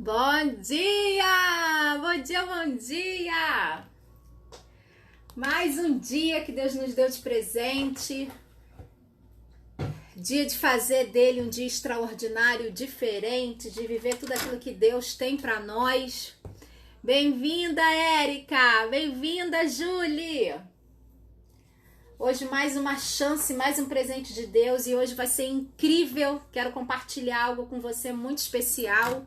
Bom dia! Bom dia, bom dia! Mais um dia que Deus nos deu de presente. Dia de fazer dele um dia extraordinário, diferente, de viver tudo aquilo que Deus tem para nós. Bem-vinda, Érica! Bem-vinda, Julie! Hoje mais uma chance, mais um presente de Deus e hoje vai ser incrível. Quero compartilhar algo com você muito especial.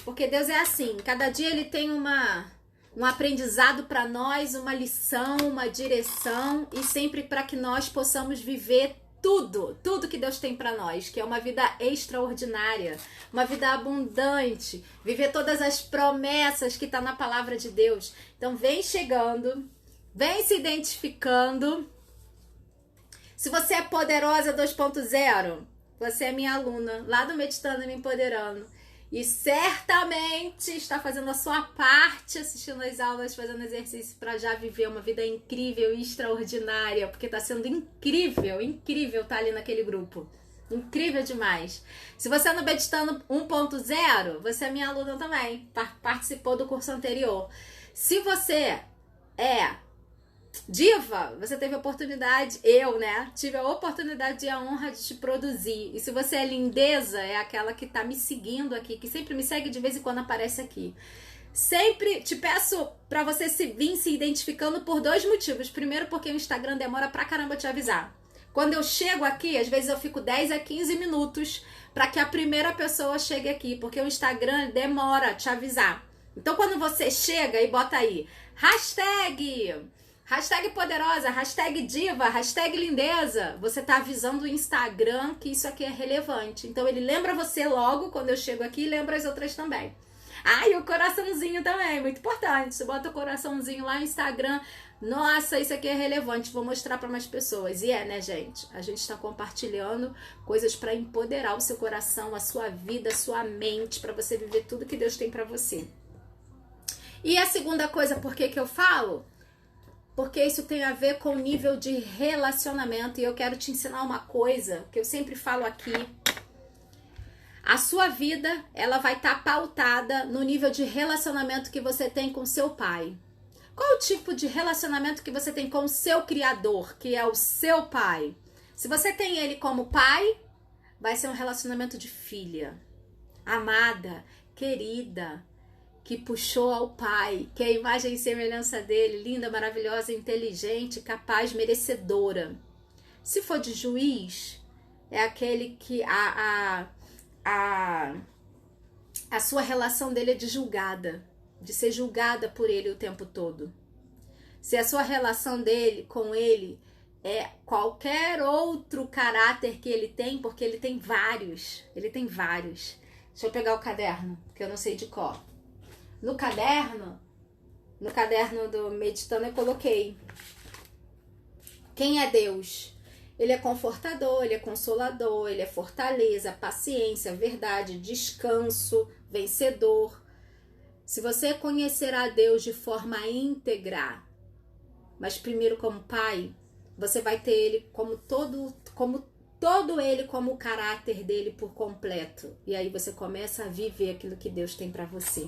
Porque Deus é assim, cada dia Ele tem um aprendizado para nós, uma lição, uma direção e sempre para que nós possamos viver tudo que Deus tem para nós, que é uma vida extraordinária, uma vida abundante, viver todas as promessas que está na palavra de Deus. Então vem chegando, vem se identificando. Se você é poderosa 2.0, você é minha aluna lá do Meditando e Me Empoderando. E certamente está fazendo a sua parte, assistindo as aulas, fazendo exercício para já viver uma vida incrível e extraordinária, porque está sendo incrível estar ali naquele grupo. Incrível demais. Se você é no Meditando 1.0, você é minha aluna também, participou do curso anterior. Se você é diva, você teve a oportunidade, tive a oportunidade e a honra de te produzir. E se você é lindeza, é aquela que tá me seguindo aqui, que sempre me segue, de vez em quando aparece aqui. Sempre te peço pra você vir se identificando por dois motivos. Primeiro, porque o Instagram demora pra caramba te avisar. Quando eu chego aqui, às vezes eu fico 10 a 15 minutos pra que a primeira pessoa chegue aqui, porque o Instagram demora a te avisar. Então, quando você chega e bota aí, hashtag poderosa, hashtag diva, hashtag lindeza, você tá avisando o Instagram que isso aqui é relevante. Então ele lembra você logo quando eu chego aqui e lembra as outras também. Ah, e o coraçãozinho também, muito importante. Você bota o coraçãozinho lá no Instagram. Nossa, isso aqui é relevante, vou mostrar para mais pessoas. E né, gente? A gente está compartilhando coisas para empoderar o seu coração, a sua vida, a sua mente, para você viver tudo que Deus tem para você. E a segunda coisa, por que eu falo? Porque isso tem a ver com o nível de relacionamento. E eu quero te ensinar uma coisa que eu sempre falo aqui. A sua vida, ela vai estar pautada no nível de relacionamento que você tem com seu pai. Qual o tipo de relacionamento que você tem com o seu criador, que é o seu pai? Se você tem ele como pai, vai ser um relacionamento de filha, amada, querida, que puxou ao pai, que é a imagem e semelhança dele, linda, maravilhosa, inteligente, capaz, merecedora. Se for de juiz, é aquele que a sua relação dele é de julgada, de ser julgada por ele o tempo todo. Se a sua relação dele com ele é qualquer outro caráter que ele tem, porque ele tem vários. Deixa eu pegar o caderno, que eu não sei de cor. No caderno do Meditando eu coloquei: quem é Deus? Ele é confortador, ele é consolador, ele é fortaleza, paciência, verdade, descanso, vencedor. Se você conhecer a Deus de forma íntegra, mas primeiro como pai, você vai ter ele como todo ele, como o caráter dele por completo. E aí você começa a viver aquilo que Deus tem para você.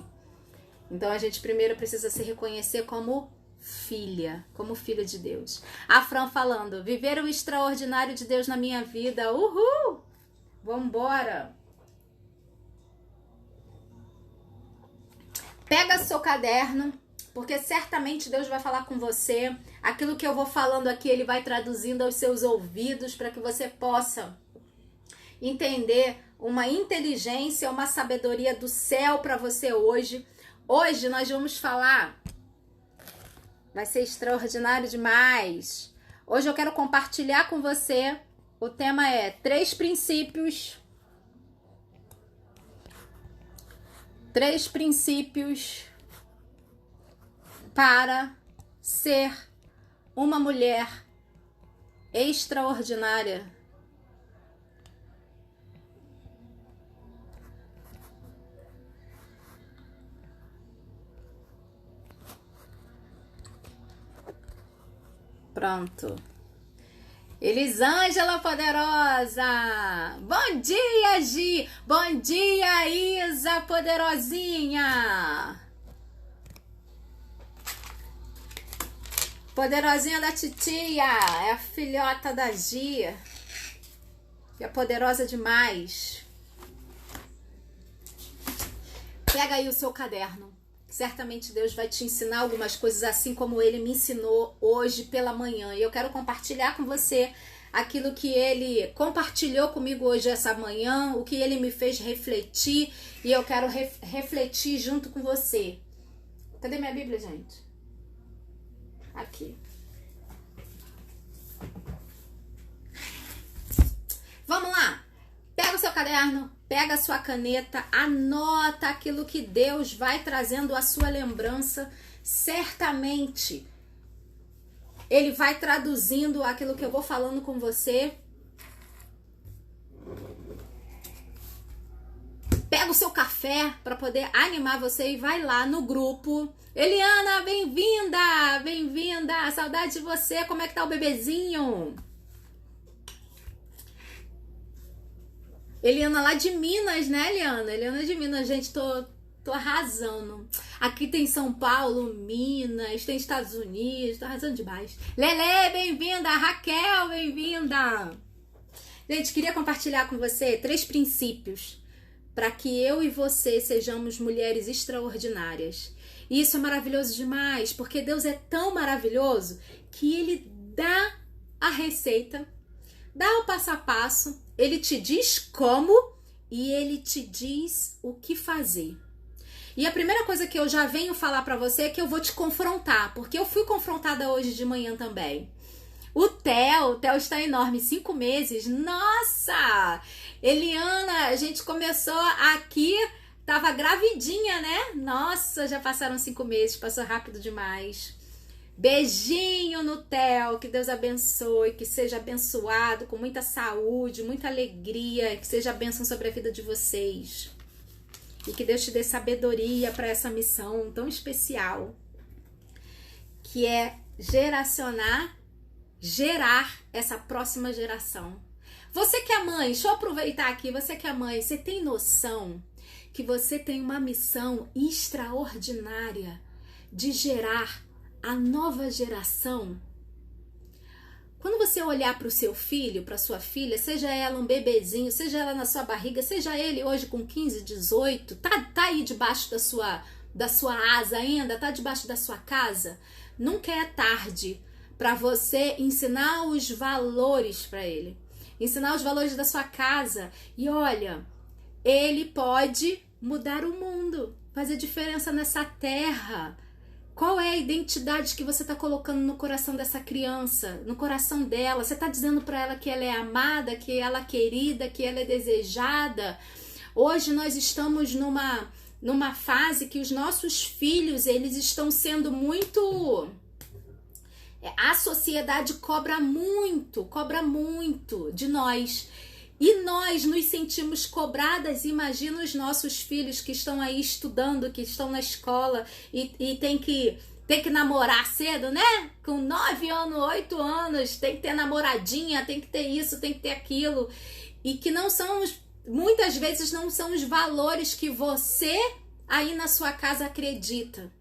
Então a gente primeiro precisa se reconhecer como filha, como filha de Deus. A Fran falando: viver o extraordinário de Deus na minha vida. Uhul! Vambora! Pega seu caderno, porque certamente Deus vai falar com você. Aquilo que eu vou falando aqui, Ele vai traduzindo aos seus ouvidos para que você possa entender uma inteligência, uma sabedoria do céu para você hoje. Hoje nós vamos falar, vai ser extraordinário demais. Hoje eu quero compartilhar com você, o tema é 3 princípios. 3 princípios para ser uma mulher extraordinária. Pronto. Elisângela Poderosa! Bom dia, Gi! Bom dia, Isa Poderosinha! Poderosinha da titia, é a filhota da Gi. É poderosa demais. Pega aí o seu caderno. Certamente Deus vai te ensinar algumas coisas assim como Ele me ensinou hoje pela manhã. E eu quero compartilhar com você aquilo que Ele compartilhou comigo hoje essa manhã, o que Ele me fez refletir. E eu quero refletir junto com você. Cadê minha Bíblia, gente? Aqui. Vamos lá. Pega o seu caderno, pega a sua caneta, anota aquilo que Deus vai trazendo à sua lembrança. Certamente, Ele vai traduzindo aquilo que eu vou falando com você. Pega o seu café para poder animar você e vai lá no grupo. Eliana, bem-vinda! Bem-vinda! Saudade de você! Como é que tá o bebezinho? Eliana lá de Minas, né, Eliana? Eliana de Minas, gente, tô arrasando. Aqui tem São Paulo, Minas, tem Estados Unidos, tô arrasando demais. Lele, bem-vinda! Raquel, bem-vinda! Gente, queria compartilhar com você 3 princípios para que eu e você sejamos mulheres extraordinárias. E isso é maravilhoso demais, porque Deus é tão maravilhoso que Ele dá a receita, dá o passo a passo, Ele te diz como e Ele te diz o que fazer. E a primeira coisa que eu já venho falar para você é que eu vou te confrontar, porque eu fui confrontada hoje de manhã também. O Theo está enorme, 5 meses. Nossa! Eliana, a gente começou aqui, tava gravidinha, né? Nossa, já passaram 5 meses, passou rápido demais. Beijinho no Theo, que Deus abençoe, que seja abençoado com muita saúde, muita alegria, que seja bênção sobre a vida de vocês. E que Deus te dê sabedoria para essa missão tão especial, que é gerar essa próxima geração. Você que é mãe, deixa eu aproveitar aqui, você que é mãe, você tem noção que você tem uma missão extraordinária de gerar a nova geração? Quando você olhar para o seu filho, para sua filha, seja ela um bebezinho, seja ela na sua barriga, seja ele hoje com 15, 18, tá aí debaixo da sua asa ainda, tá debaixo da sua casa, nunca é tarde para você ensinar os valores para ele, ensinar os valores da sua casa. E olha, ele pode mudar o mundo, fazer diferença nessa terra. Qual é a identidade que você está colocando no coração dessa criança, no coração dela? Você está dizendo para ela que ela é amada, que ela é querida, que ela é desejada? Hoje nós estamos numa fase que os nossos filhos, eles estão sendo muito... A sociedade cobra muito de nós. E nós nos sentimos cobradas. Imagina os nossos filhos que estão aí estudando, que estão na escola e tem que namorar cedo, né? Com 9 anos, 8 anos, tem que ter namoradinha, tem que ter isso, tem que ter aquilo. E que não são, muitas vezes não são os valores que você aí na sua casa acredita.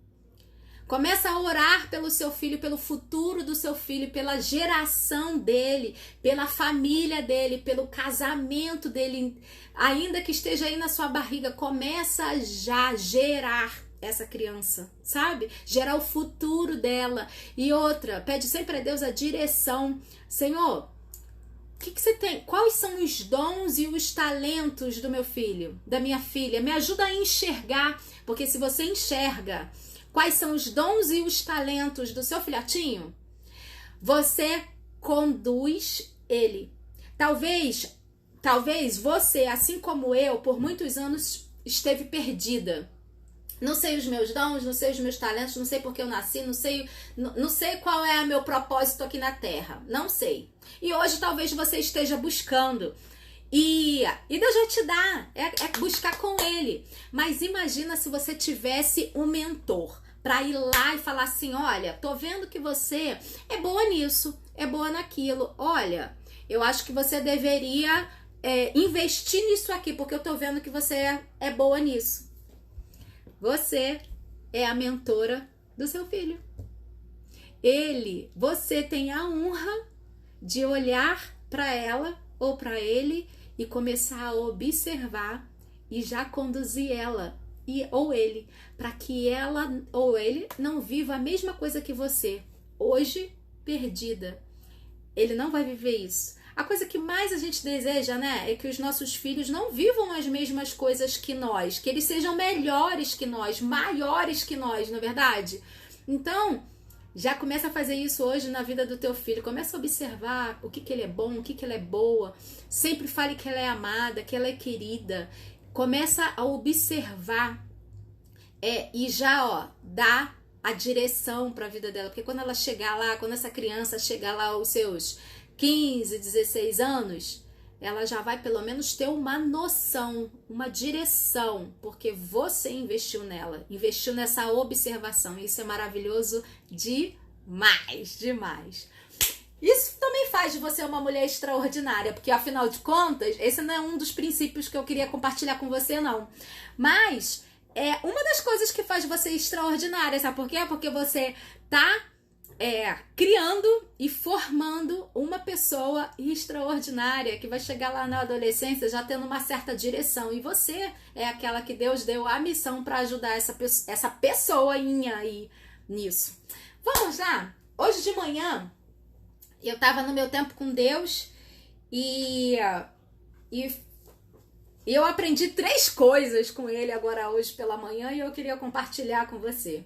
Começa a orar pelo seu filho, pelo futuro do seu filho, pela geração dele, pela família dele, pelo casamento dele. Ainda que esteja aí na sua barriga, começa já a gerar essa criança, sabe? Gerar o futuro dela. E outra, pede sempre a Deus a direção. Senhor, o que você tem? Quais são os dons e os talentos do meu filho, da minha filha? Me ajuda a enxergar, porque se você enxerga quais são os dons e os talentos do seu filhotinho, você conduz ele. Talvez você, assim como eu, por muitos anos esteve perdida. Não sei os meus dons, não sei os meus talentos, não sei porque eu nasci, não sei qual é o meu propósito aqui na Terra. Não sei. E hoje talvez você esteja buscando. E Deus vai te dar, é buscar com Ele. Mas imagina se você tivesse um mentor para ir lá e falar assim: olha, tô vendo que você é boa nisso, é boa naquilo. Olha, eu acho que você deveria investir nisso aqui, porque eu tô vendo que você é boa nisso. Você é a mentora do seu filho. Você tem a honra de olhar para ela ou para ele e começar a observar e já conduzir ela ou ele, para que ela ou ele não viva a mesma coisa que você, hoje perdida. Ele não vai viver isso. A coisa que mais a gente deseja, né, é que os nossos filhos não vivam as mesmas coisas que nós, que eles sejam melhores que nós, maiores que nós, não é verdade? Então, já começa a fazer isso hoje na vida do teu filho. Começa a observar o que ele é bom, o que ela é boa. Sempre fale que ela é amada, que ela é querida. Começa a observar e já, dá a direção para a vida dela. Porque quando ela chegar lá, quando essa criança chegar lá aos seus 15, 16 anos, ela já vai pelo menos ter uma noção, uma direção, porque você investiu nela, investiu nessa observação. Isso é maravilhoso demais, demais. Isso também faz de você uma mulher extraordinária, porque afinal de contas, esse não é um dos princípios que eu queria compartilhar com você, não. Mas é uma das coisas que faz você extraordinária, sabe por quê? Porque você tá criando e formando uma pessoa extraordinária que vai chegar lá na adolescência já tendo uma certa direção, e você é aquela que Deus deu a missão para ajudar essa pessoinha aí nisso. Vamos lá? Hoje de manhã eu tava no meu tempo com Deus e eu aprendi 3 coisas com ele agora hoje pela manhã e eu queria compartilhar com você.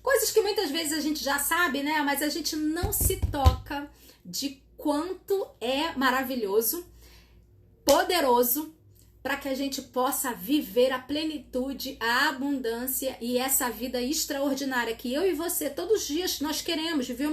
Coisas que muitas vezes a gente já sabe, né? Mas a gente não se toca de quanto é maravilhoso, poderoso, para que a gente possa viver a plenitude, a abundância e essa vida extraordinária que eu e você, todos os dias, nós queremos viver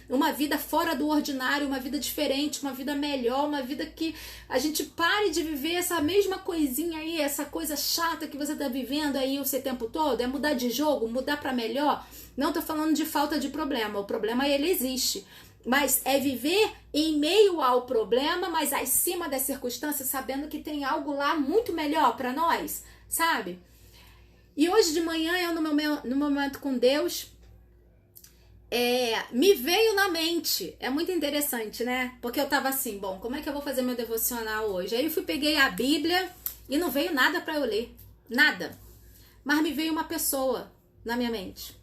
uma vida fora do ordinário, uma vida diferente, uma vida melhor, uma vida que a gente pare de viver essa mesma coisinha aí, essa coisa chata que você tá vivendo aí o seu tempo todo, é mudar de jogo, mudar para melhor. Não tô falando de falta de problema, o problema ele existe. Mas é viver em meio ao problema, mas acima das circunstâncias, sabendo que tem algo lá muito melhor para nós, sabe? E hoje de manhã, eu no momento com Deus, me veio na mente, é muito interessante, né? Porque eu tava assim, bom, como é que eu vou fazer meu devocional hoje? Aí eu peguei a Bíblia e não veio nada para eu ler, nada. Mas me veio uma pessoa na minha mente.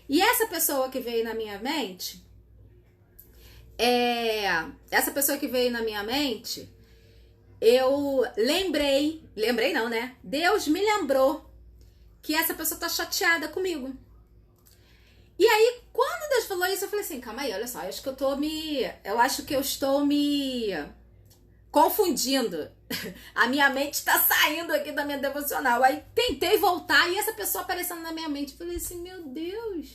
E essa pessoa que veio na minha mente... essa pessoa que veio na minha mente, eu lembrei não, né? Deus me lembrou que essa pessoa tá chateada comigo. E aí, quando Deus falou isso, eu falei assim, calma aí, olha só, eu acho que eu estou me confundindo. A minha mente tá saindo aqui da minha devocional. Aí tentei voltar e essa pessoa aparecendo na minha mente. Eu falei assim, meu Deus,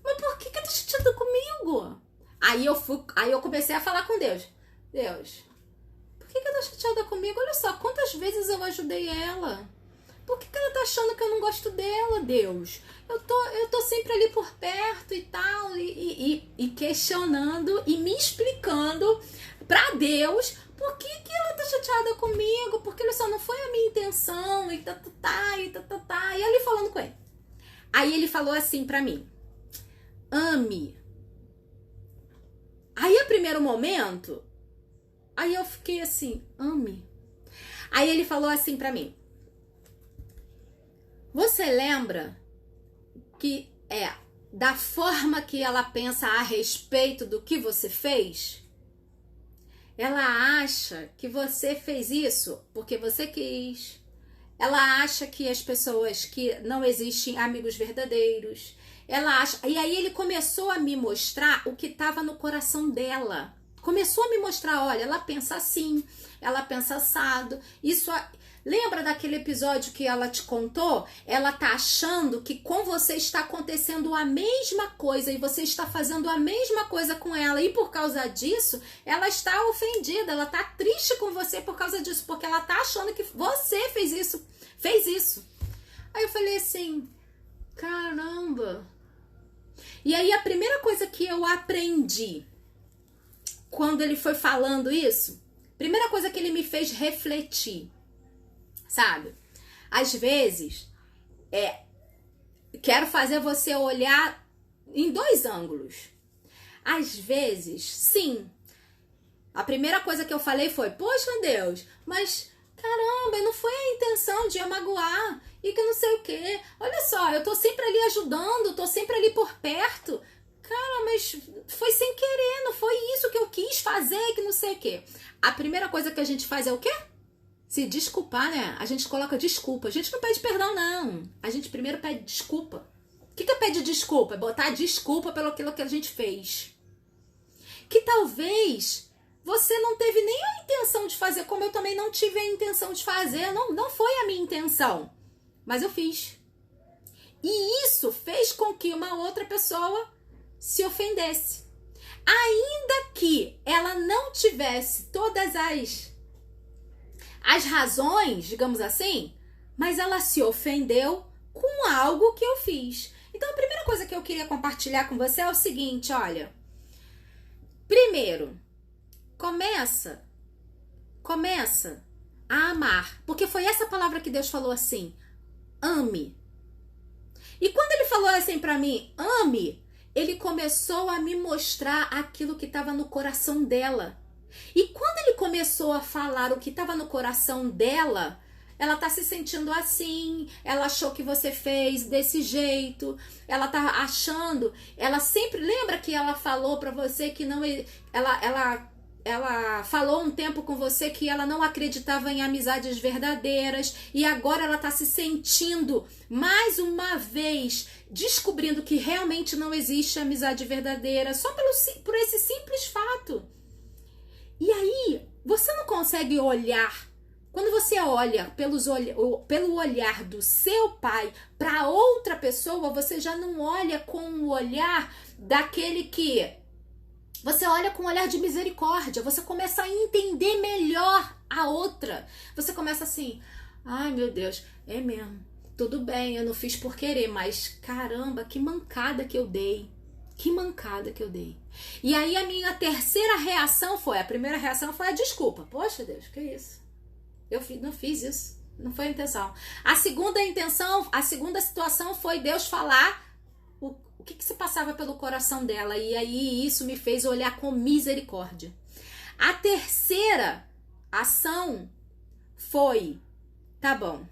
mas por que tá chateada comigo? Aí eu comecei a falar com Deus. Deus, por que ela tá chateada comigo? Olha só, quantas vezes eu ajudei ela. Por que ela tá achando que eu não gosto dela, Deus? Eu tô sempre ali por perto e tal. E questionando e me explicando pra Deus por que ela tá chateada comigo. Porque, olha só, não foi a minha intenção. E E ele falando com ele. Aí ele falou assim pra mim. Ame. Aí, a primeiro momento, aí eu fiquei assim, ame. Aí ele falou assim pra mim, você lembra que da forma que ela pensa a respeito do que você fez? Ela acha que você fez isso porque você quis. Ela acha que as pessoas, que não existem amigos verdadeiros. Ela acha... E aí ele começou a me mostrar o que estava no coração dela. Começou a me mostrar, olha, ela pensa assim, ela pensa assado. Isso... Lembra daquele episódio que ela te contou? Ela tá achando que com você está acontecendo a mesma coisa e você está fazendo a mesma coisa com ela. E por causa disso, ela está ofendida, ela tá triste com você por causa disso, porque ela tá achando que você fez isso. Aí eu falei assim, caramba. E aí a primeira coisa que eu aprendi quando ele foi falando isso, primeira coisa que ele me fez refletir, sabe? Às vezes, quero fazer você olhar em 2 ângulos. Às vezes, sim, a primeira coisa que eu falei foi, poxa Deus, mas caramba, não foi a intenção de eu magoar e que não sei o quê. Olha só, eu tô sempre ali ajudando, tô sempre ali por perto. Cara, mas foi sem querer, não foi isso que eu quis fazer, que não sei o quê. A primeira coisa que a gente faz é o quê? Se desculpar, né? A gente coloca desculpa. A gente não pede perdão, não. A gente primeiro pede desculpa. O que é pedir desculpa? É botar desculpa pelo aquilo que a gente fez. Que talvez você não teve nem a intenção de fazer, como eu também não tive a intenção de fazer. Não foi a minha intenção. Mas eu fiz. E isso fez com que uma outra pessoa se ofendesse. Ainda que ela não tivesse todas as razões, digamos assim, mas ela se ofendeu com algo que eu fiz. Então, a primeira coisa que eu queria compartilhar com você é o seguinte, olha. Primeiro, começa a amar. Porque foi essa palavra que Deus falou assim, ame. E quando ele falou assim pra mim, ame, ele começou a me mostrar aquilo que estava no coração dela. E quando ele começou a falar o que estava no coração dela, ela tá se sentindo assim, ela achou que você fez desse jeito, ela tá achando, ela sempre, lembra que ela falou pra você que não, ela falou um tempo com você que ela não acreditava em amizades verdadeiras e agora ela tá se sentindo mais uma vez descobrindo que realmente não existe amizade verdadeira só por esse simples fato. E aí, você não consegue olhar, quando você olha pelo olhar do seu pai para outra pessoa, você já não olha com o olhar daquele que... Você olha com um olhar de misericórdia, você começa a entender melhor a outra. Você começa assim, ai meu Deus, é mesmo, tudo bem, eu não fiz por querer, mas caramba, que mancada que eu dei. Que mancada que eu dei. E aí a minha terceira reação foi, a primeira reação foi a desculpa. Poxa Deus, que isso? Eu não fiz isso, não foi a intenção. A segunda situação foi Deus falar o que se passava pelo coração dela. E aí isso me fez olhar com misericórdia. A terceira ação foi, tá bom,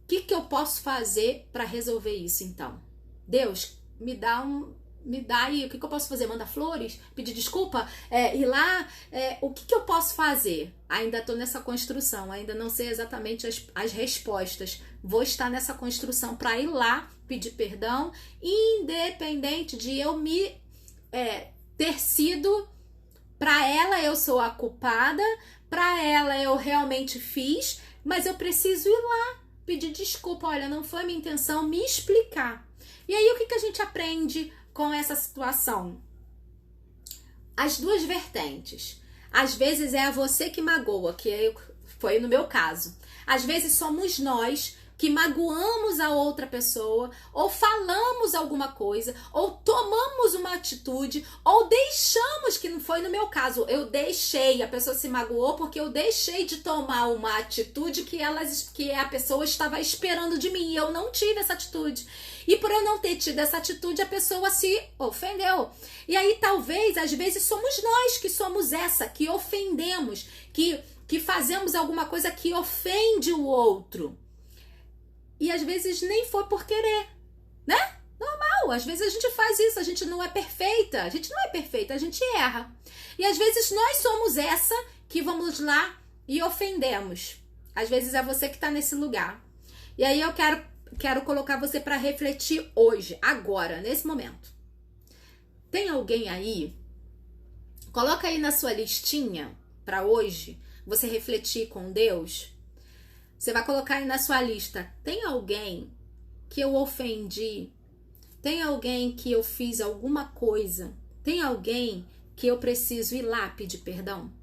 o que eu posso fazer para resolver isso então? Deus, me dá aí, o que eu posso fazer? Mandar flores? Pedir desculpa? Ir lá? O que eu posso fazer? Ainda estou nessa construção, ainda não sei exatamente as respostas. Vou estar nessa construção para ir lá, pedir perdão, independente de eu ter sido, para ela eu sou a culpada, para ela eu realmente fiz, mas eu preciso ir lá, pedir desculpa, olha, não foi minha intenção, me explicar. E aí o que a gente aprende com essa situação? As duas vertentes. Às vezes é a você que magoa, que foi no meu caso. Às vezes somos nós que magoamos a outra pessoa, ou falamos alguma coisa, ou tomamos uma atitude, ou deixamos, que não foi no meu caso, eu deixei, a pessoa se magoou porque eu deixei de tomar uma atitude que a pessoa estava esperando de mim, e eu não tive essa atitude. E por eu não ter tido essa atitude, a pessoa se ofendeu. E aí talvez, às vezes, somos nós que somos essa, que ofendemos, que fazemos alguma coisa que ofende o outro. E às vezes nem foi por querer, né? Normal, às vezes a gente faz isso, a gente não é perfeita, a gente erra. E às vezes nós somos essa que vamos lá e ofendemos. Às vezes é você que está nesse lugar. E aí eu quero colocar você para refletir hoje, agora, nesse momento. Tem alguém aí? Coloca aí na sua listinha para hoje, você refletir com Deus. Você vai colocar aí na sua lista, tem alguém que eu ofendi? Tem alguém que eu fiz alguma coisa? Tem alguém que eu preciso ir lá pedir perdão?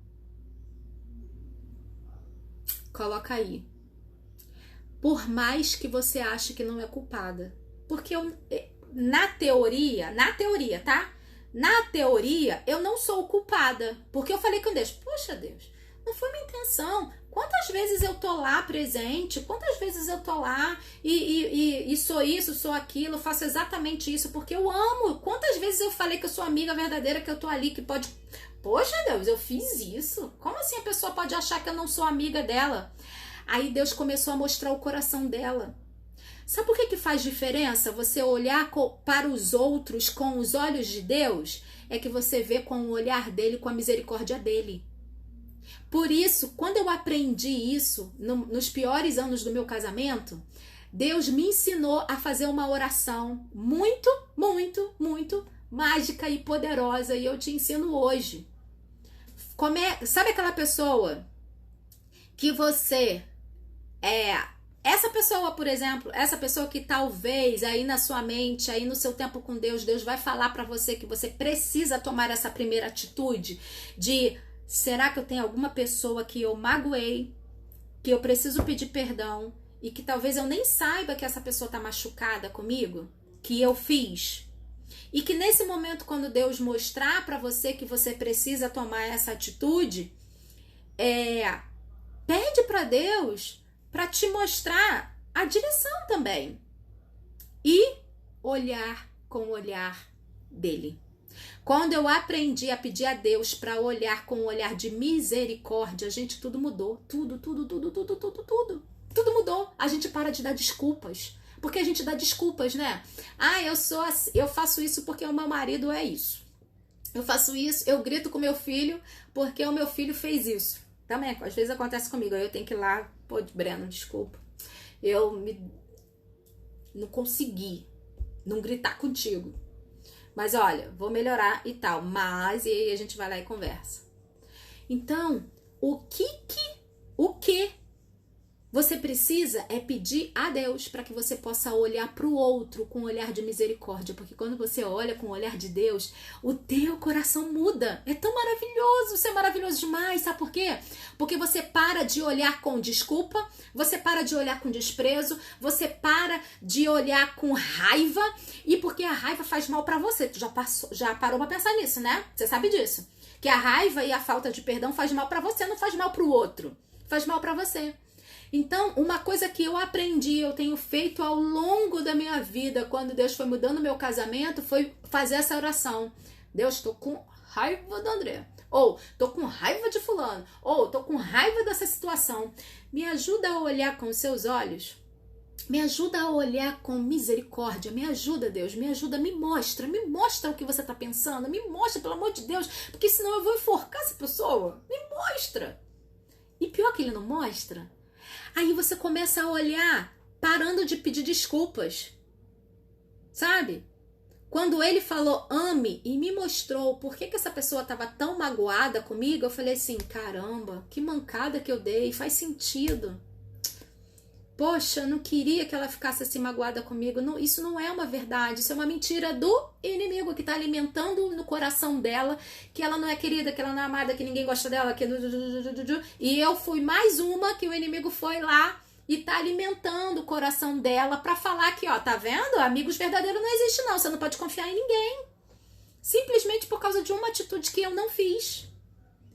Coloca aí. Por mais que você ache que não é culpada. Porque na teoria, tá? Na teoria, eu não sou culpada, porque eu falei com Deus, poxa Deus, não foi minha intenção. Quantas vezes eu tô lá presente, quantas vezes eu tô lá e sou isso, sou aquilo, faço exatamente isso, porque eu amo. Quantas vezes eu falei que eu sou amiga verdadeira, que eu tô ali, que pode... Poxa Deus, eu fiz isso. Como assim a pessoa pode achar que eu não sou amiga dela? Aí Deus começou a mostrar o coração dela. Sabe por que faz diferença você olhar para os outros com os olhos de Deus? É que você vê com o olhar dele, com a misericórdia dele. Por isso, quando eu aprendi isso, nos piores anos do meu casamento, Deus me ensinou a fazer uma oração muito, muito, muito mágica e poderosa, e eu te ensino hoje. Sabe aquela pessoa que você essa pessoa, por exemplo, essa pessoa que talvez aí na sua mente, aí no seu tempo com Deus, Deus vai falar para você que você precisa tomar essa primeira atitude de: será que eu tenho alguma pessoa que eu magoei, que eu preciso pedir perdão e que talvez eu nem saiba que essa pessoa tá machucada comigo, que eu fiz? E que nesse momento, quando Deus mostrar para você que você precisa tomar essa atitude, pede para Deus para te mostrar a direção também. E olhar com o olhar dele. Quando eu aprendi a pedir a Deus para olhar com um olhar de misericórdia, gente, tudo mudou. Tudo mudou. A gente para de dar desculpas. Porque a gente dá desculpas, né? Eu faço isso porque o meu marido é isso. Eu faço isso, eu grito com meu filho porque o meu filho fez isso. Também, às vezes acontece comigo. Aí eu tenho que ir lá, pô, Breno, desculpa. Não consegui não gritar contigo. Mas olha, vou melhorar e tal. Mas, e aí a gente vai lá e conversa. Então, o que você precisa é pedir a Deus para que você possa olhar para o outro com um olhar de misericórdia. Porque quando você olha com o olhar de Deus, o teu coração muda. É tão maravilhoso, isso é maravilhoso demais. Sabe por quê? Porque você para de olhar com desculpa, você para de olhar com desprezo, você para de olhar com raiva. E porque a raiva faz mal para você. Tu já parou para pensar nisso, né? Você sabe disso. Que a raiva e a falta de perdão faz mal para você, não faz mal para o outro. Faz mal para você. Então, uma coisa que eu aprendi, eu tenho feito ao longo da minha vida, quando Deus foi mudando meu casamento, foi fazer essa oração. Deus, tô com raiva do André. Ou, tô com raiva de fulano. Ou, tô com raiva dessa situação. Me ajuda a olhar com os seus olhos. Me ajuda a olhar com misericórdia. Me ajuda, Deus. Me ajuda, me mostra. Me mostra o que você tá pensando. Me mostra, pelo amor de Deus. Porque senão eu vou enforcar essa pessoa. Me mostra. E pior que ele não mostra. Aí você começa a olhar, parando de pedir desculpas. Sabe? Quando ele falou ame e me mostrou por que essa pessoa estava tão magoada comigo, eu falei assim, caramba, que mancada que eu dei, faz sentido. Poxa, eu não queria que ela ficasse assim magoada comigo. Não, isso não é uma verdade, isso é uma mentira do inimigo que está alimentando no coração dela que ela não é querida, que ela não é amada, que ninguém gosta dela. E eu fui mais uma que o inimigo foi lá e tá alimentando o coração dela para falar que, ó, tá vendo? Amigos verdadeiros não existe não, você não pode confiar em ninguém. Simplesmente por causa de uma atitude que eu não fiz.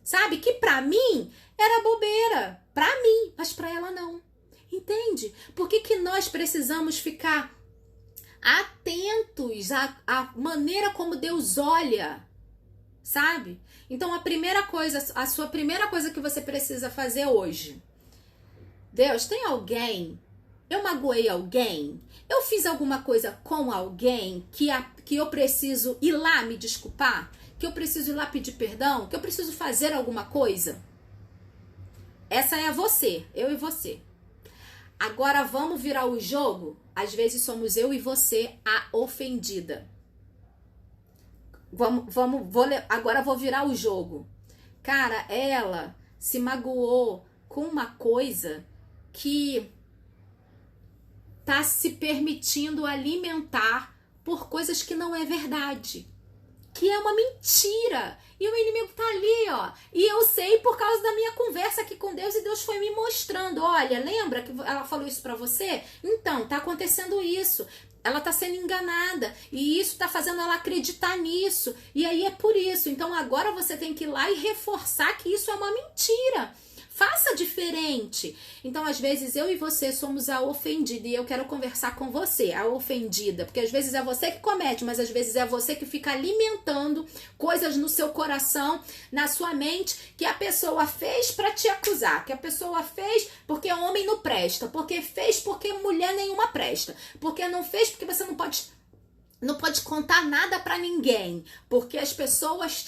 Sabe? Que pra mim era bobeira. Pra mim, mas pra ela não. Entende? Por que nós precisamos ficar atentos à maneira como Deus olha? Sabe? Então a sua primeira coisa que você precisa fazer hoje. Deus, tem alguém? Eu magoei alguém? Eu fiz alguma coisa com alguém que eu preciso ir lá me desculpar? Que eu preciso ir lá pedir perdão? Que eu preciso fazer alguma coisa? Essa é você, eu e você. Agora vamos virar o jogo? Às vezes somos eu e você a ofendida. Agora vou virar o jogo. Cara, ela se magoou com uma coisa que tá se permitindo alimentar por coisas que não é verdade. Que é uma mentira. E o inimigo tá ali, ó. E eu sei por causa da minha conversa aqui com Deus. E Deus foi me mostrando. Olha, lembra que ela falou isso pra você? Então, tá acontecendo isso. Ela tá sendo enganada e isso tá fazendo ela acreditar nisso. E aí é por isso. Então agora você tem que ir lá e reforçar que isso é uma mentira. Faça diferente. Então, às vezes, eu e você somos a ofendida e eu quero conversar com você, a ofendida. Porque às vezes é você que comete, mas às vezes é você que fica alimentando coisas no seu coração, na sua mente, que a pessoa fez para te acusar, que a pessoa fez porque homem não presta, porque fez porque mulher nenhuma presta, porque não fez porque você não pode contar nada para ninguém, porque as pessoas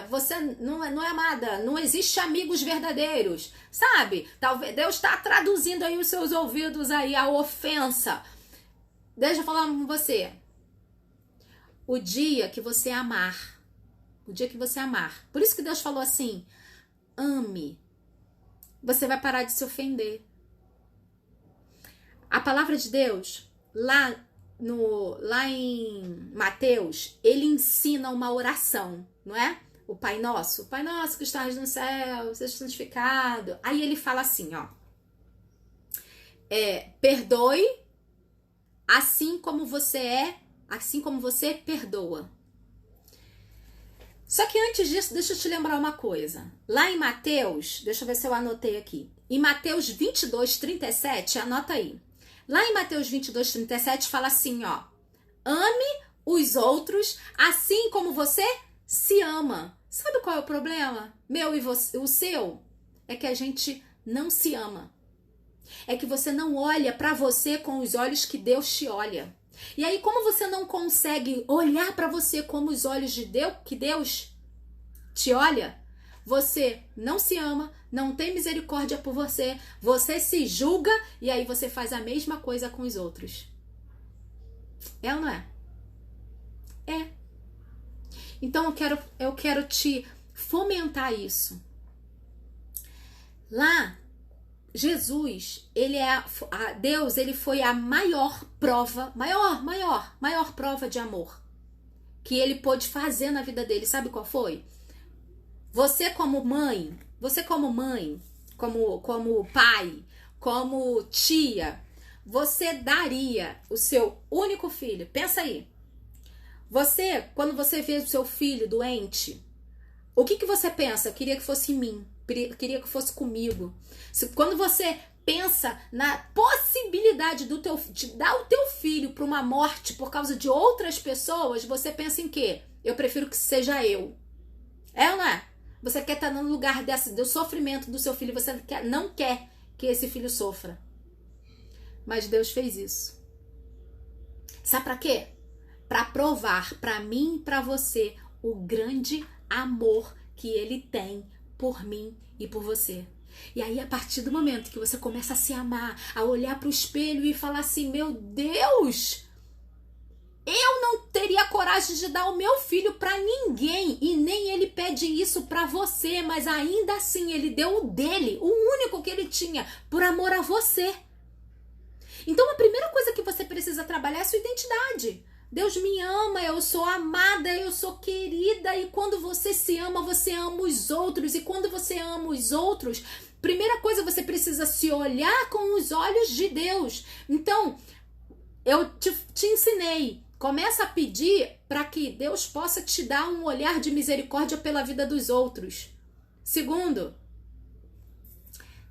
você não é amada, não existe amigos verdadeiros, sabe? Talvez Deus está traduzindo aí os seus ouvidos aí a ofensa. Deixa eu falar com você. O dia que você amar, por isso que Deus falou assim, ame, você vai parar de se ofender. A palavra de Deus, lá em Mateus, ele ensina uma oração, não é? O Pai Nosso que estás no céu, seja santificado. Aí ele fala assim, ó. Perdoe assim como você perdoa. Só que antes disso, deixa eu te lembrar uma coisa. Lá em Mateus, deixa eu ver se eu anotei aqui. Em Mateus 22:37, anota aí. Lá em Mateus 22:37 fala assim, ó. Ame os outros assim como você se ama. Sabe qual é o problema? Meu e você, o seu? É que a gente não se ama. É que você não olha pra você com os olhos que Deus te olha. E aí, como você não consegue olhar pra você como os olhos de Deus, que Deus te olha, você não se ama, não tem misericórdia por você, você se julga e aí você faz a mesma coisa com os outros. É ou não é? É. Então eu quero te fomentar isso. Lá, Jesus, Deus, ele foi a maior prova, maior prova de amor que ele pôde fazer na vida dele. Sabe qual foi? Você como mãe, como pai, como tia, você daria o seu único filho. Pensa aí. Quando você vê o seu filho doente, o que você pensa? Eu queria que fosse em mim, queria que fosse comigo. Quando você pensa na possibilidade de dar o teu filho para uma morte por causa de outras pessoas, você pensa em quê? Eu prefiro que seja eu. É ou não é? Você quer estar no lugar do sofrimento do seu filho, você não quer que esse filho sofra. Mas Deus fez isso. Sabe para quê? Para provar para mim e para você o grande amor que ele tem por mim e por você. E aí, a partir do momento que você começa a se amar, a olhar para o espelho e falar assim, meu Deus, eu não teria coragem de dar o meu filho para ninguém e nem ele pede isso para você, mas ainda assim ele deu o dele, o único que ele tinha, por amor a você. Então, a primeira coisa que você precisa trabalhar é a sua identidade. Deus me ama, eu sou amada, eu sou querida. E quando você se ama, você ama os outros. E quando você ama os outros, primeira coisa, você precisa se olhar com os olhos de Deus. Então, eu te ensinei. Começa a pedir para que Deus possa te dar um olhar de misericórdia pela vida dos outros. Segundo,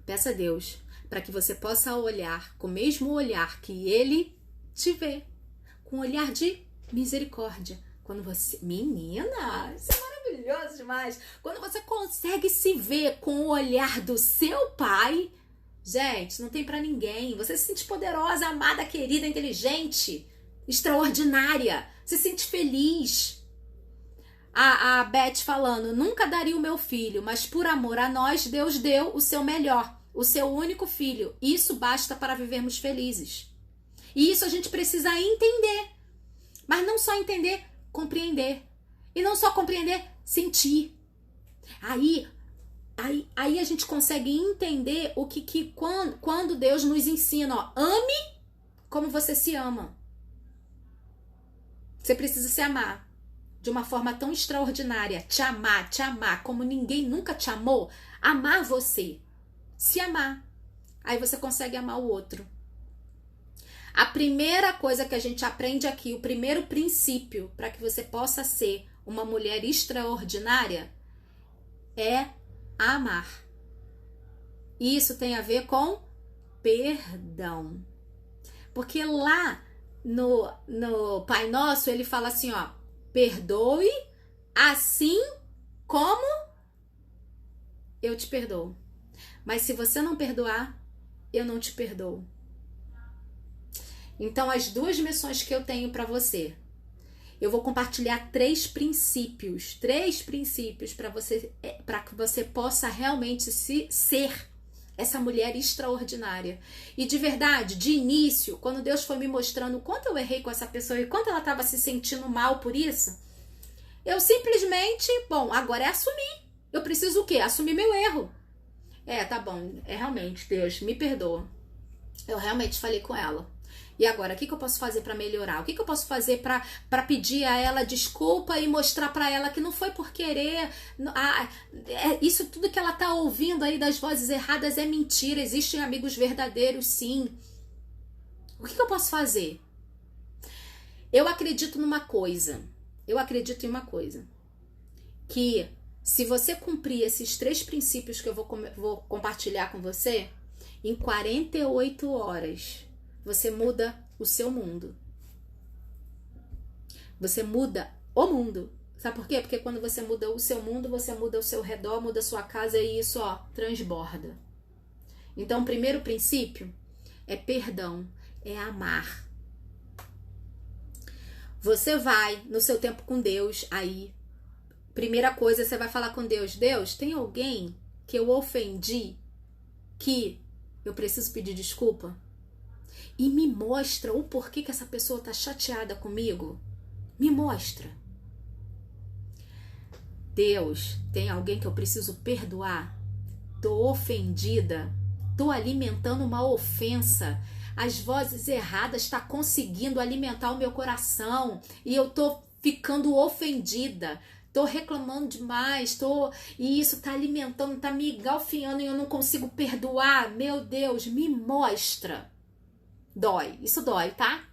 peça a Deus para que você possa olhar com o mesmo olhar que Ele te vê. Com um olhar de misericórdia. Quando você... Menina, isso é maravilhoso demais. Quando você consegue se ver com o olhar do seu pai, gente, não tem pra ninguém. Você se sente poderosa, amada, querida, inteligente, extraordinária. Se sente feliz. A Beth falando, nunca daria o meu filho, mas por amor a nós, Deus deu o seu melhor, o seu único filho. Isso basta para vivermos felizes. E isso a gente precisa entender. Mas não só entender, compreender. E não só compreender, sentir. Aí a gente consegue entender o que quando Deus nos ensina, ó, ame como você se ama. Você precisa se amar de uma forma tão extraordinária. Te amar como ninguém nunca te amou. Amar você. Se amar. Aí você consegue amar o outro. A primeira coisa que a gente aprende aqui, o primeiro princípio para que você possa ser uma mulher extraordinária é amar. E isso tem a ver com perdão. Porque lá no Pai Nosso ele fala assim, ó, perdoe assim como eu te perdoo. Mas se você não perdoar, eu não te perdoo. Então, as duas missões que eu tenho para você, eu vou compartilhar três princípios para que você possa realmente ser essa mulher extraordinária. E de verdade, de início, quando Deus foi me mostrando o quanto eu errei com essa pessoa e quanto ela estava se sentindo mal por isso, eu simplesmente, agora é assumir. Eu preciso o quê? Assumir meu erro. Tá bom, realmente, Deus, me perdoa. Eu realmente falei com ela. E agora, o que eu posso fazer para melhorar? O que eu posso fazer para pedir a ela desculpa e mostrar para ela que não foi por querer? Isso tudo que ela tá ouvindo aí das vozes erradas é mentira. Existem amigos verdadeiros, sim. O que eu posso fazer? Eu acredito em uma coisa. Que se você cumprir esses três princípios que eu vou compartilhar com você, em 48 horas... você muda o seu mundo. Você muda o mundo. Sabe por quê? Porque quando você muda o seu mundo, você muda o seu redor, muda a sua casa e isso, transborda. Então, o primeiro princípio é perdão, é amar. Você vai no seu tempo com Deus aí. Primeira coisa, você vai falar com Deus. Deus, tem alguém que eu ofendi que eu preciso pedir desculpa? E me mostra o porquê que essa pessoa tá chateada comigo. Me mostra. Deus, tem alguém que eu preciso perdoar? Tô ofendida. Tô alimentando uma ofensa. As vozes erradas estão conseguindo alimentar o meu coração. E eu tô ficando ofendida. Tô reclamando demais. E isso tá alimentando, tá me engalfinhando e eu não consigo perdoar. Meu Deus, me mostra. Dói, isso dói, tá?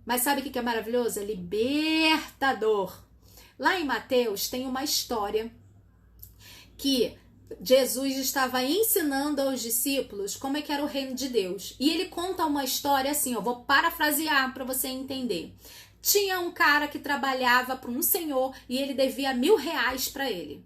Mas sabe o que é maravilhoso? É libertador. Lá em Mateus tem uma história que Jesus estava ensinando aos discípulos como é que era o reino de Deus. E ele conta uma história assim, eu vou parafrasear para você entender. Tinha um cara que trabalhava para um senhor e ele devia R$1.000 para ele.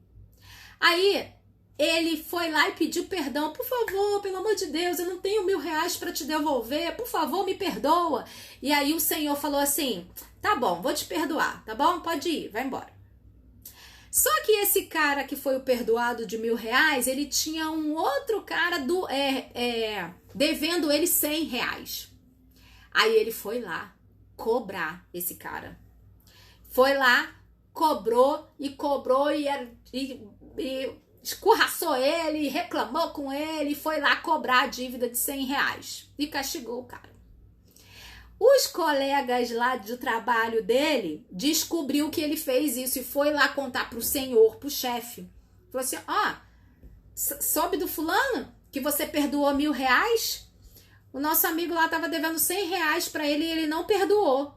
Aí ele foi lá e pediu perdão. Por favor, pelo amor de Deus, eu não tenho R$1.000 para te devolver. Por favor, me perdoa. E aí o Senhor falou assim, tá bom, vou te perdoar, tá bom? Pode ir, vai embora. Só que esse cara que foi o perdoado de R$1.000, ele tinha um outro cara devendo ele R$100. Aí ele foi lá cobrar esse cara. Foi lá, cobrou e escorraçou ele, reclamou com ele, foi lá cobrar a dívida de R$100 e castigou o cara. Os colegas lá do trabalho dele descobriu que ele fez isso e foi lá contar pro senhor, pro chefe. Falou assim, soube do fulano que você perdoou R$1.000? O nosso amigo lá tava devendo R$100 para ele e ele não perdoou.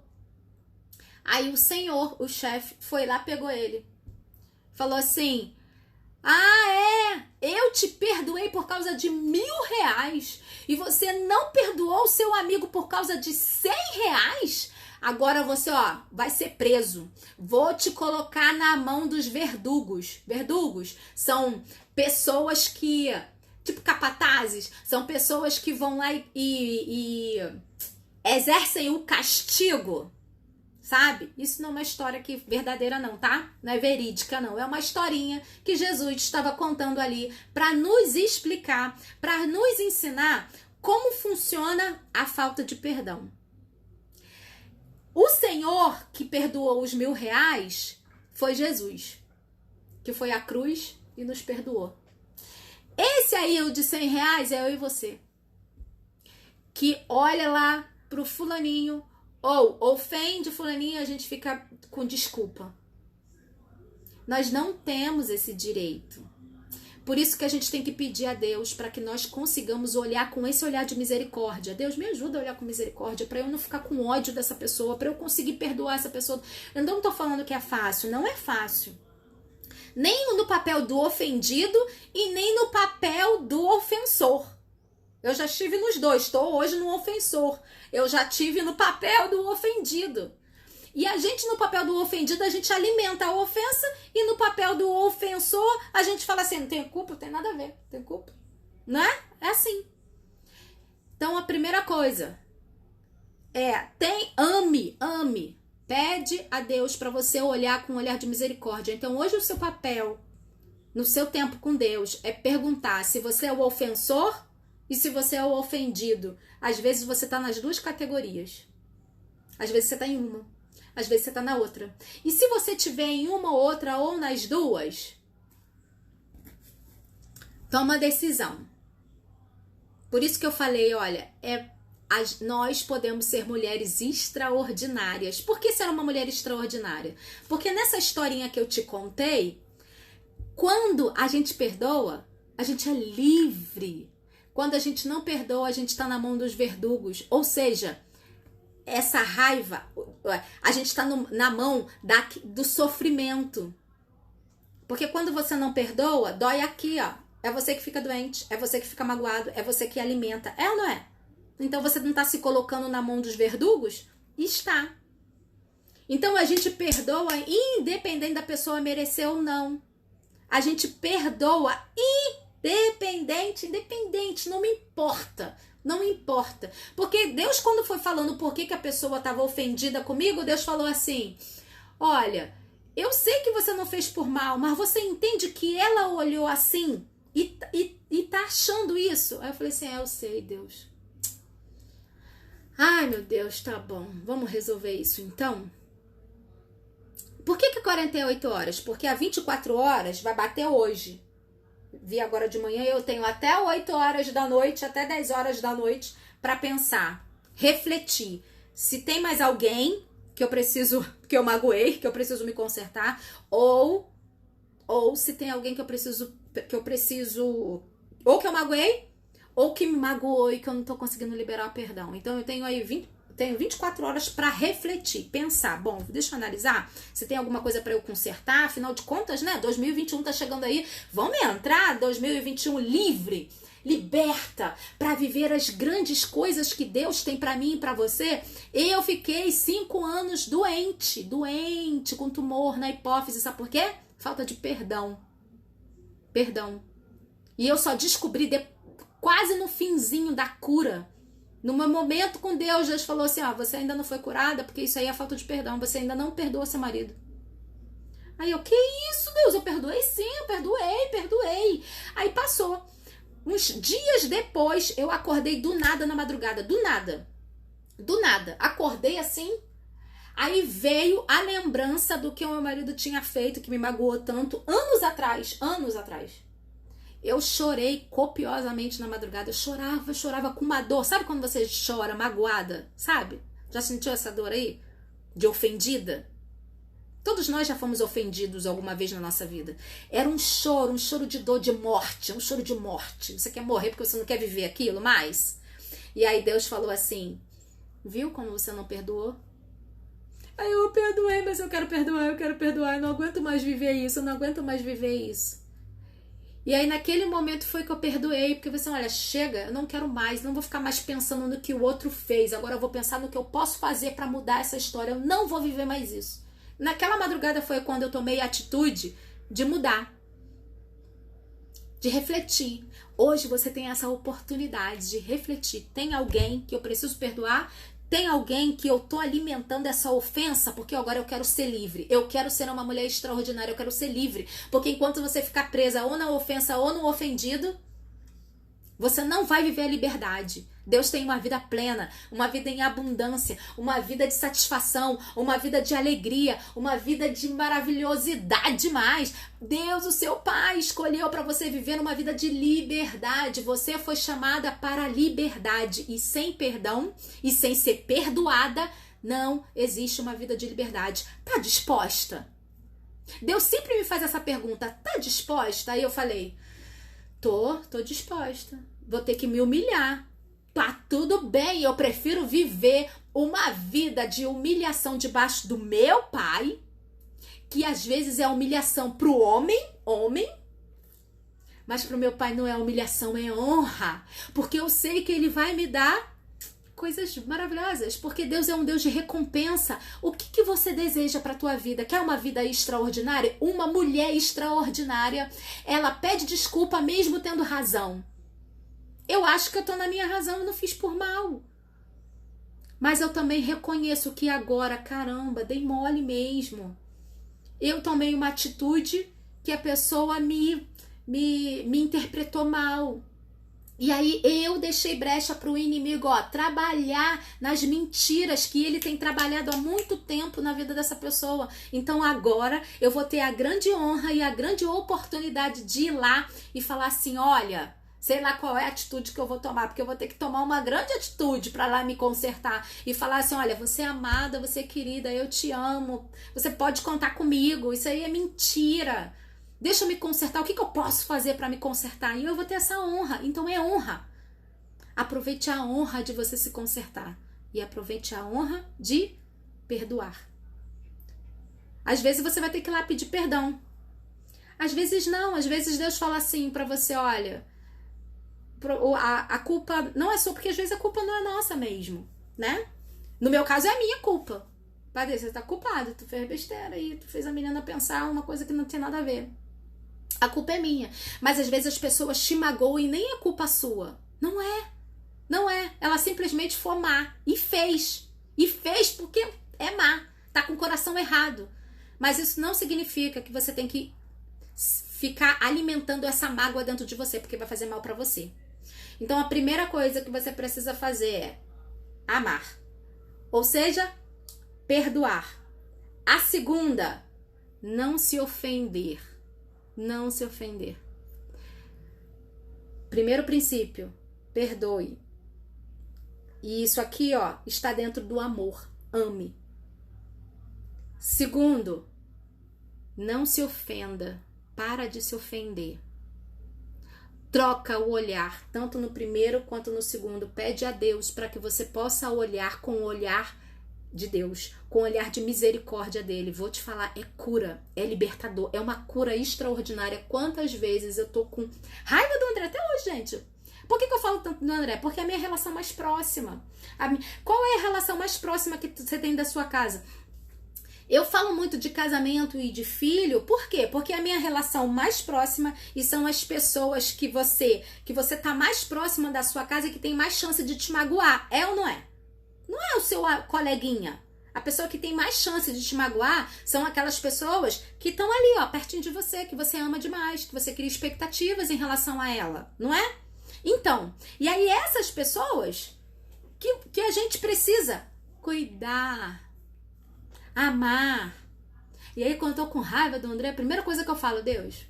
Aí o senhor, o chefe, foi lá, pegou ele. Falou assim, eu te perdoei por causa de R$1.000 e você não perdoou o seu amigo por causa de R$100? Agora você, vai ser preso. Vou te colocar na mão dos verdugos. Verdugos são pessoas que, tipo capatazes, são pessoas que vão lá e exercem o castigo. Sabe? Isso não é uma história verdadeira não, tá? Não é verídica não, é uma historinha que Jesus estava contando ali para nos explicar, para nos ensinar como funciona a falta de perdão. O Senhor que perdoou os R$1.000 foi Jesus, que foi à cruz e nos perdoou. Esse aí, o de R$100, é eu e você, que olha lá pro fulaninho, ou ofende fulaninho, a gente fica com desculpa. Nós não temos esse direito. Por isso que a gente tem que pedir a Deus para que nós consigamos olhar com esse olhar de misericórdia. Deus, me ajuda a olhar com misericórdia, para eu não ficar com ódio dessa pessoa, para eu conseguir perdoar essa pessoa. Eu não tô falando que é fácil, não é fácil. Nem no papel do ofendido e nem no papel do ofensor. Eu já estive nos dois, estou hoje no ofensor. Eu já estive no papel do ofendido. E a gente, no papel do ofendido, a gente alimenta a ofensa, e no papel do ofensor, a gente fala assim, não tem culpa, não tem nada a ver, não tem culpa. Não é? É assim. Então, a primeira coisa é, ame. Pede a Deus para você olhar com um olhar de misericórdia. Então, hoje o seu papel, no seu tempo com Deus, é perguntar se você é o ofensor e se você é o ofendido. Às vezes você está nas duas categorias. Às vezes você está em uma. Às vezes você está na outra. E se você estiver em uma ou outra ou nas duas, toma uma decisão. Por isso que eu falei, olha, nós podemos ser mulheres extraordinárias. Por que ser uma mulher extraordinária? Porque nessa historinha que eu te contei, quando a gente perdoa, a gente é livre. Quando a gente não perdoa, a gente está na mão dos verdugos. Ou seja, essa raiva, a gente está na mão do sofrimento. Porque quando você não perdoa, dói aqui, ó. É você que fica doente, é você que fica magoado, é você que alimenta. É ou não é? Então você não está se colocando na mão dos verdugos? Está. Então a gente perdoa independente da pessoa merecer ou não. A gente perdoa independente, não me importa. Não importa. Porque Deus, quando foi falando por que a pessoa estava ofendida comigo, Deus falou assim, olha, eu sei que você não fez por mal, mas você entende que ela olhou assim e tá achando isso? Aí eu falei assim, eu sei, Deus. Ai, meu Deus, tá bom. Vamos resolver isso, então? Por que 48 horas? Porque a 24 horas vai bater hoje. Vi agora de manhã, eu tenho até 8 horas da noite, até 10 horas da noite para pensar, refletir. Se tem mais alguém que eu magoei, que eu preciso me consertar, ou se tem alguém que eu preciso, ou que eu magoei, ou que me magoou e que eu não tô conseguindo liberar o perdão. Então eu tenho aí 24 horas para refletir, pensar, bom, deixa eu analisar se tem alguma coisa para eu consertar, afinal de contas, né, 2021 tá chegando aí, vamos entrar 2021 livre, liberta, para viver as grandes coisas que Deus tem para mim e para você. Eu fiquei 5 anos doente, com tumor na hipófise, sabe por quê? Falta de perdão. E eu só descobri quase no finzinho da cura. No meu momento com Deus, Deus falou assim, ó, você ainda não foi curada, porque isso aí é falta de perdão, você ainda não perdoa seu marido. Aí eu, que isso, Deus? Eu perdoei sim, eu perdoei. Aí passou. Uns dias depois, eu acordei do nada na madrugada, do nada. Acordei assim, aí veio a lembrança do que o meu marido tinha feito, que me magoou tanto, anos atrás. Eu chorei copiosamente na madrugada. Eu chorava com uma dor. Sabe quando você chora magoada? Sabe? Já sentiu essa dor aí? De ofendida? Todos nós já fomos ofendidos alguma vez na nossa vida. Era um choro de dor, de morte. Um choro de morte. Você quer morrer porque você não quer viver aquilo mais? E aí Deus falou assim, viu como você não perdoou? Aí eu perdoei, mas eu quero perdoar. Eu não aguento mais viver isso. E aí naquele momento foi que eu perdoei, porque você, olha, chega, eu não quero mais, não vou ficar mais pensando no que o outro fez, agora eu vou pensar no que eu posso fazer para mudar essa história, eu não vou viver mais isso. Naquela madrugada foi quando eu tomei a atitude de mudar, de refletir. Hoje você tem essa oportunidade de refletir, tem alguém que eu preciso perdoar? Tem alguém que eu tô alimentando essa ofensa porque agora eu quero ser livre. Eu quero ser uma mulher extraordinária, eu quero ser livre. Porque enquanto você ficar presa ou na ofensa ou no ofendido, você não vai viver a liberdade. Deus tem uma vida plena, uma vida em abundância, uma vida de satisfação, uma vida de alegria, uma vida de maravilhosidade mais. Deus, o seu Pai, escolheu para você viver uma vida de liberdade. Você foi chamada para a liberdade. E sem perdão e sem ser perdoada, não existe uma vida de liberdade. Tá disposta? Deus sempre me faz essa pergunta, tá disposta? Aí eu falei, Tô disposta. Vou ter que me humilhar. Tá tudo bem, eu prefiro viver uma vida de humilhação debaixo do meu pai, que às vezes é humilhação pro homem, mas pro meu pai não é humilhação, é honra, porque eu sei que ele vai me dar coisas maravilhosas, porque Deus é um Deus de recompensa. O que você deseja pra tua vida? Quer uma vida extraordinária? Uma mulher extraordinária, ela pede desculpa mesmo tendo razão. Eu acho que eu tô na minha razão, eu não fiz por mal. Mas eu também reconheço que agora, caramba, dei mole mesmo. Eu tomei uma atitude que a pessoa me interpretou mal. E aí eu deixei brecha pro inimigo, trabalhar nas mentiras que ele tem trabalhado há muito tempo na vida dessa pessoa. Então agora eu vou ter a grande honra e a grande oportunidade de ir lá e falar assim, olha, sei lá qual é a atitude que eu vou tomar, porque eu vou ter que tomar uma grande atitude para lá me consertar e falar assim, olha, você é amada, você é querida, eu te amo, você pode contar comigo, isso aí é mentira. Deixa eu me consertar, o que eu posso fazer para me consertar? E eu vou ter essa honra, então é honra. Aproveite a honra de você se consertar e aproveite a honra de perdoar. Às vezes você vai ter que ir lá pedir perdão. Às vezes não, às vezes Deus fala assim para você, olha, a culpa não é sua, porque às vezes a culpa não é nossa mesmo, né? No meu caso é a minha culpa. Padre, você tá culpado, tu fez besteira aí, tu fez a menina pensar uma coisa que não tem nada a ver. A culpa é minha. Mas às vezes as pessoas te magoam e nem é culpa sua. Não é. Não é. Ela simplesmente foi má. E fez. E fez porque é má. Tá com o coração errado. Mas isso não significa que você tem que ficar alimentando essa mágoa dentro de você, porque vai fazer mal pra você. Então a primeira coisa que você precisa fazer é amar. Ou seja, perdoar. A segunda, não se ofender. Não se ofender. Primeiro princípio, perdoe. E isso aqui, está dentro do amor. Ame. Segundo, não se ofenda. Para de se ofender. Troca o olhar, tanto no primeiro quanto no segundo. Pede a Deus para que você possa olhar com o olhar de Deus, com o olhar de misericórdia dele. Vou te falar, é cura, é libertador, é uma cura extraordinária. Quantas vezes eu tô com raiva do André até hoje, gente. Por que eu falo tanto do André? Porque é a minha relação mais próxima. Qual é a relação mais próxima que você tem da sua casa? Eu falo muito de casamento e de filho, por quê? Porque é a minha relação mais próxima e são as pessoas que você tá mais próxima da sua casa e que tem mais chance de te magoar. É ou não é? Não é o seu coleguinha. A pessoa que tem mais chance de te magoar são aquelas pessoas que estão ali, pertinho de você, que você ama demais, que você cria expectativas em relação a ela, não é? Então, e aí essas pessoas que a gente precisa cuidar, amar. E aí quando eu tô com raiva do André, a primeira coisa que eu falo, Deus,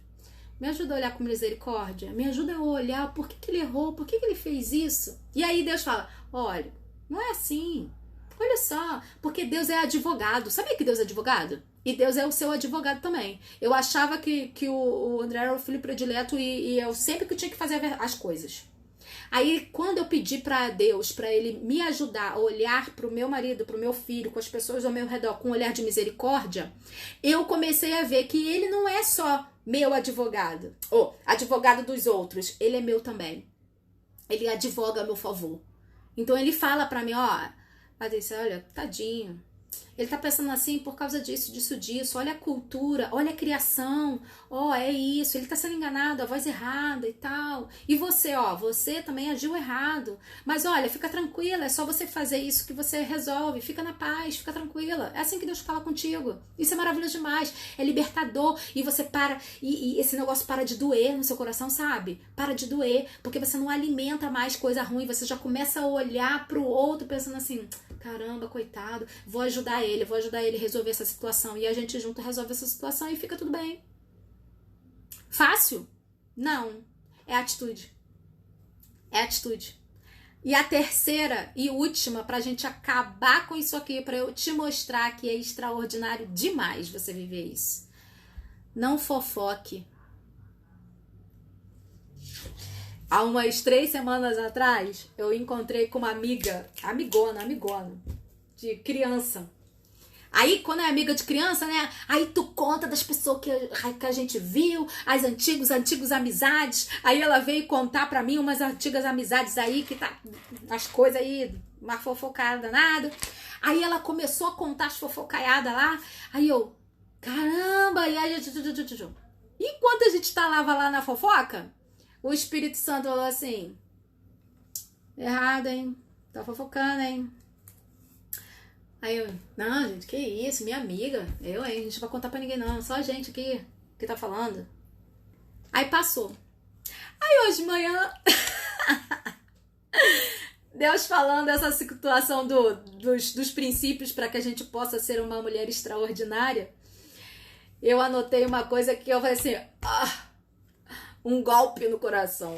me ajuda a olhar com misericórdia, me ajuda a olhar por que ele errou, por que ele fez isso. E aí Deus fala, olha, não é assim. Olha só, porque Deus é advogado. Sabia que Deus é advogado? E Deus é o seu advogado também. Eu achava que o André era o filho predileto e eu sempre que tinha que fazer as coisas. Aí, quando eu pedi para Deus, para ele me ajudar a olhar para o meu marido, para o meu filho, com as pessoas ao meu redor, com um olhar de misericórdia, eu comecei a ver que ele não é só meu advogado, ou advogado dos outros, ele é meu também. Ele advoga a meu favor. Então ele fala pra mim, Patrícia, olha, tadinho. Ele tá pensando assim por causa disso. Olha a cultura, olha a criação. É isso. Ele tá sendo enganado, a voz errada e tal. E você, você também agiu errado. Mas olha, fica tranquila, é só você fazer isso que você resolve. Fica na paz, fica tranquila. É assim que Deus fala contigo. Isso é maravilhoso demais. É libertador. E você para, e esse negócio para de doer no seu coração, sabe? Para de doer, porque você não alimenta mais coisa ruim. Você já começa a olhar pro outro pensando assim, caramba, coitado, vou ajudar ele a resolver essa situação. E a gente junto resolve essa situação e fica tudo bem. Fácil? Não. É atitude. É atitude. E a terceira e última, pra gente acabar com isso aqui, pra eu te mostrar que é extraordinário demais você viver isso. Não fofoque. Há umas 3 semanas atrás, eu encontrei com uma amiga, amigona, de criança. Aí, quando é amiga de criança, né? Aí tu conta das pessoas que a gente viu, as antigos amizades. Aí ela veio contar pra mim umas antigas amizades aí, que tá as coisas aí, uma fofocada danada. Aí ela começou a contar as fofocaiadas lá. Aí eu, caramba! E aí, enquanto a gente tava lá na fofoca, o Espírito Santo falou assim, errado, hein? Tá fofocando, hein? Aí eu, não, gente, que isso, minha amiga. A gente não vai contar pra ninguém não, só a gente aqui que tá falando. Aí passou. Aí hoje de manhã, Deus falando essa situação dos princípios para que a gente possa ser uma mulher extraordinária, eu anotei uma coisa que eu falei assim, um golpe no coração.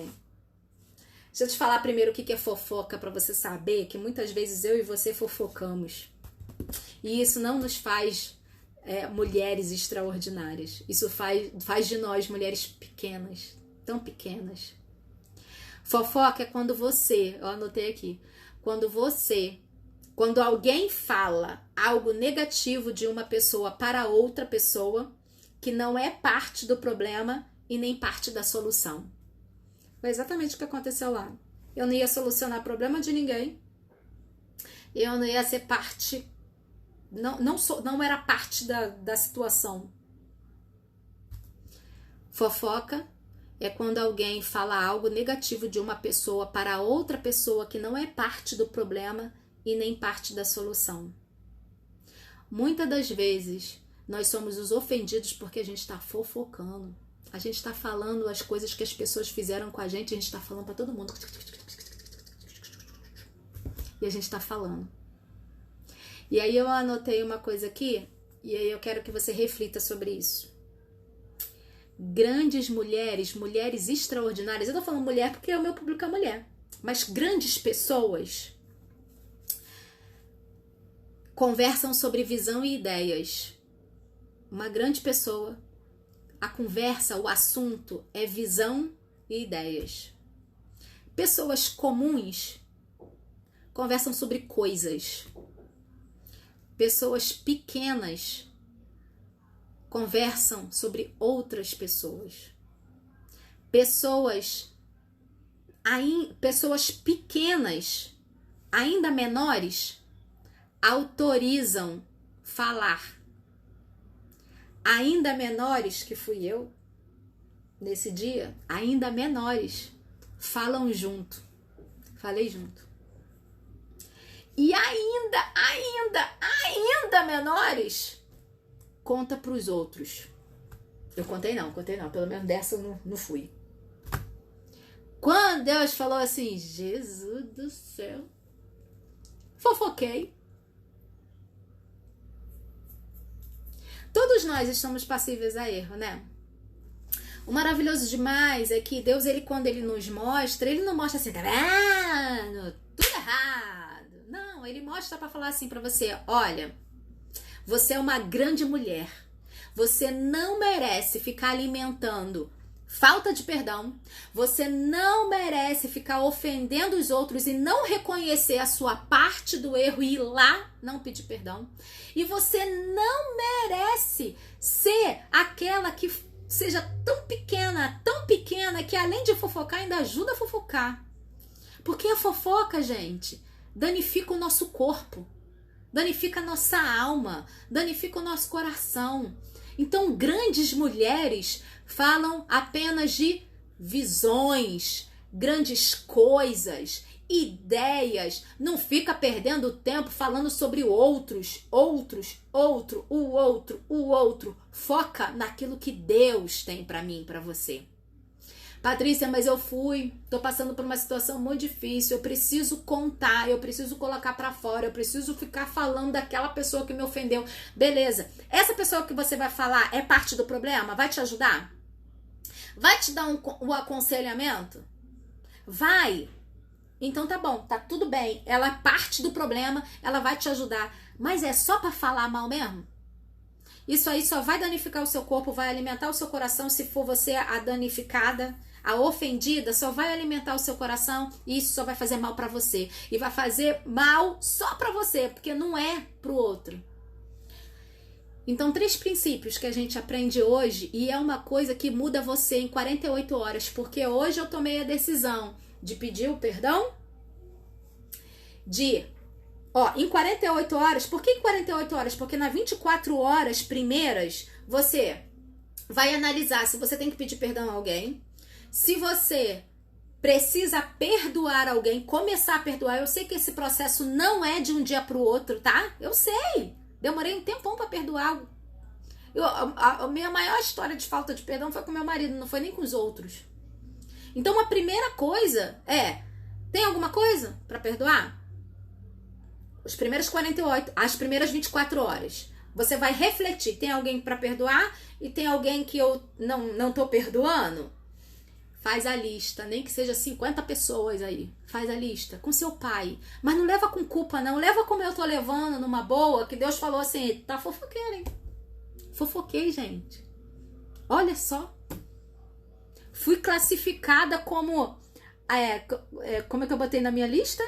Deixa eu te falar primeiro o que é fofoca, para você saber que muitas vezes eu e você fofocamos. E isso não nos faz mulheres extraordinárias. Isso faz de nós mulheres pequenas, tão pequenas. Fofoca é quando você, eu anotei aqui, quando alguém fala algo negativo de uma pessoa para outra pessoa que não é parte do problema e nem parte da solução. Foi exatamente o que aconteceu lá. Eu não ia solucionar problema de ninguém. Eu não ia ser parte... Não era parte da situação. Fofoca é quando alguém fala algo negativo de uma pessoa para outra pessoa que não é parte do problema e nem parte da solução. Muitas das vezes, nós somos os ofendidos porque a gente está fofocando. A gente está falando as coisas que as pessoas fizeram com a gente está falando para todo mundo. E a gente está falando. E aí eu anotei uma coisa aqui, e aí eu quero que você reflita sobre isso. Grandes mulheres extraordinárias, eu tô falando mulher porque o meu público é mulher, mas grandes pessoas conversam sobre visão e ideias. Uma grande pessoa, a conversa, o assunto é visão e ideias. Pessoas comuns conversam sobre coisas. Pessoas pequenas conversam sobre outras pessoas. Pessoas pequenas, ainda menores, autorizam falar. Ainda menores, que fui eu nesse dia, ainda menores, falam junto. Falei junto. E ainda menores, conta pros outros. Eu contei não, pelo menos dessa eu não fui. Quando Deus falou assim, Jesus do céu, fofoquei. Todos nós estamos passíveis a erro, né? O maravilhoso demais é que Deus, quando ele nos mostra, ele não mostra assim, tá vendo? Tudo errado. Não, ele mostra para falar assim para você, olha, você é uma grande mulher. Você não merece ficar alimentando falta de perdão. Você não merece ficar ofendendo os outros e não reconhecer a sua parte do erro e ir lá não pedir perdão. E você não merece ser aquela que seja tão pequena, que além de fofocar ainda ajuda a fofocar. Porque a fofoca, gente, danifica o nosso corpo, danifica a nossa alma, danifica o nosso coração. Então, grandes mulheres falam apenas de visões, grandes coisas, ideias. Não fica perdendo tempo falando sobre o outro. Foca naquilo que Deus tem para mim, para você. Patrícia, mas tô passando por uma situação muito difícil, eu preciso contar, eu preciso colocar pra fora, eu preciso ficar falando daquela pessoa que me ofendeu. Beleza, essa pessoa que você vai falar é parte do problema? Vai te ajudar? Vai te dar um aconselhamento? Vai! Então tá bom, tá tudo bem, ela é parte do problema, ela vai te ajudar, mas é só pra falar mal mesmo? Isso aí só vai danificar o seu corpo, vai alimentar o seu coração se for você a danificada, A ofendida só vai alimentar o seu coração e isso só vai fazer mal pra você. E vai fazer mal só pra você, porque não é pro outro. Então, 3 princípios que a gente aprende hoje, e é uma coisa que muda você em 48 horas, porque hoje eu tomei a decisão de pedir o perdão, em 48 horas, por que em 48 horas? Porque nas 24 horas primeiras, você vai analisar se você tem que pedir perdão a alguém, se você precisa perdoar alguém, começar a perdoar. Eu sei que esse processo não é de um dia pro outro, tá? Eu sei. Demorei um tempão pra perdoar. A minha maior história de falta de perdão foi com meu marido, não foi nem com os outros. Então, a primeira coisa tem alguma coisa pra perdoar? As primeiras 24 horas. Você vai refletir, tem alguém pra perdoar e tem alguém que eu não tô perdoando? Faz a lista, nem que seja 50 pessoas aí. Faz a lista com seu pai. Mas não leva com culpa, não. Leva como eu tô levando, numa boa, que Deus falou assim, tá fofoqueira, hein? Fofoquei, gente. Olha só. Fui classificada como... como é que eu botei na minha lista?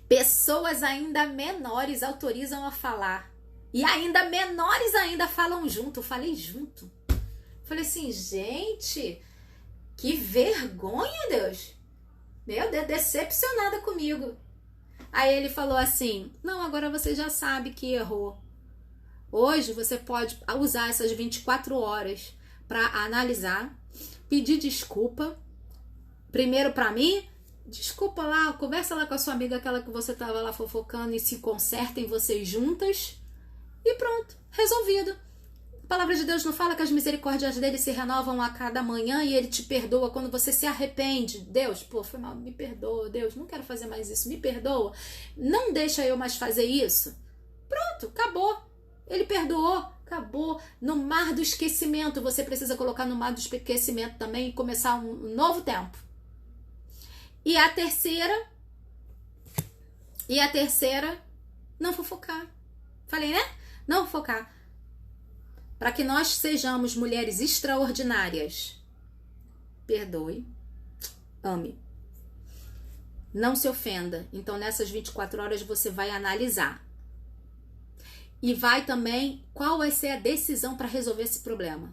Pessoas ainda menores autorizam a falar. E ainda menores ainda falam junto. Eu falei junto. Falei assim, gente... Que vergonha, Deus. Meu Deus, decepcionada comigo. Aí ele falou assim, não, agora você já sabe que errou. Hoje você pode usar essas 24 horas para analisar, pedir desculpa. Primeiro para mim, desculpa lá, conversa lá com a sua amiga, aquela que você tava lá fofocando, e se consertem vocês juntas. E pronto, resolvido. A palavra de Deus não fala que as misericórdias dele se renovam a cada manhã e ele te perdoa quando você se arrepende. Deus, foi mal, me perdoa. Deus, não quero fazer mais isso, me perdoa. Não deixa eu mais fazer isso. Pronto, acabou. Ele perdoou, acabou. No mar do esquecimento, você precisa colocar no mar do esquecimento também e começar um novo tempo. E a terceira, não fofocar. Falei, né? Não fofocar. Para que nós sejamos mulheres extraordinárias, perdoe, ame. Não se ofenda. Então, nessas 24 horas, você vai analisar. E vai também, qual vai ser a decisão para resolver esse problema.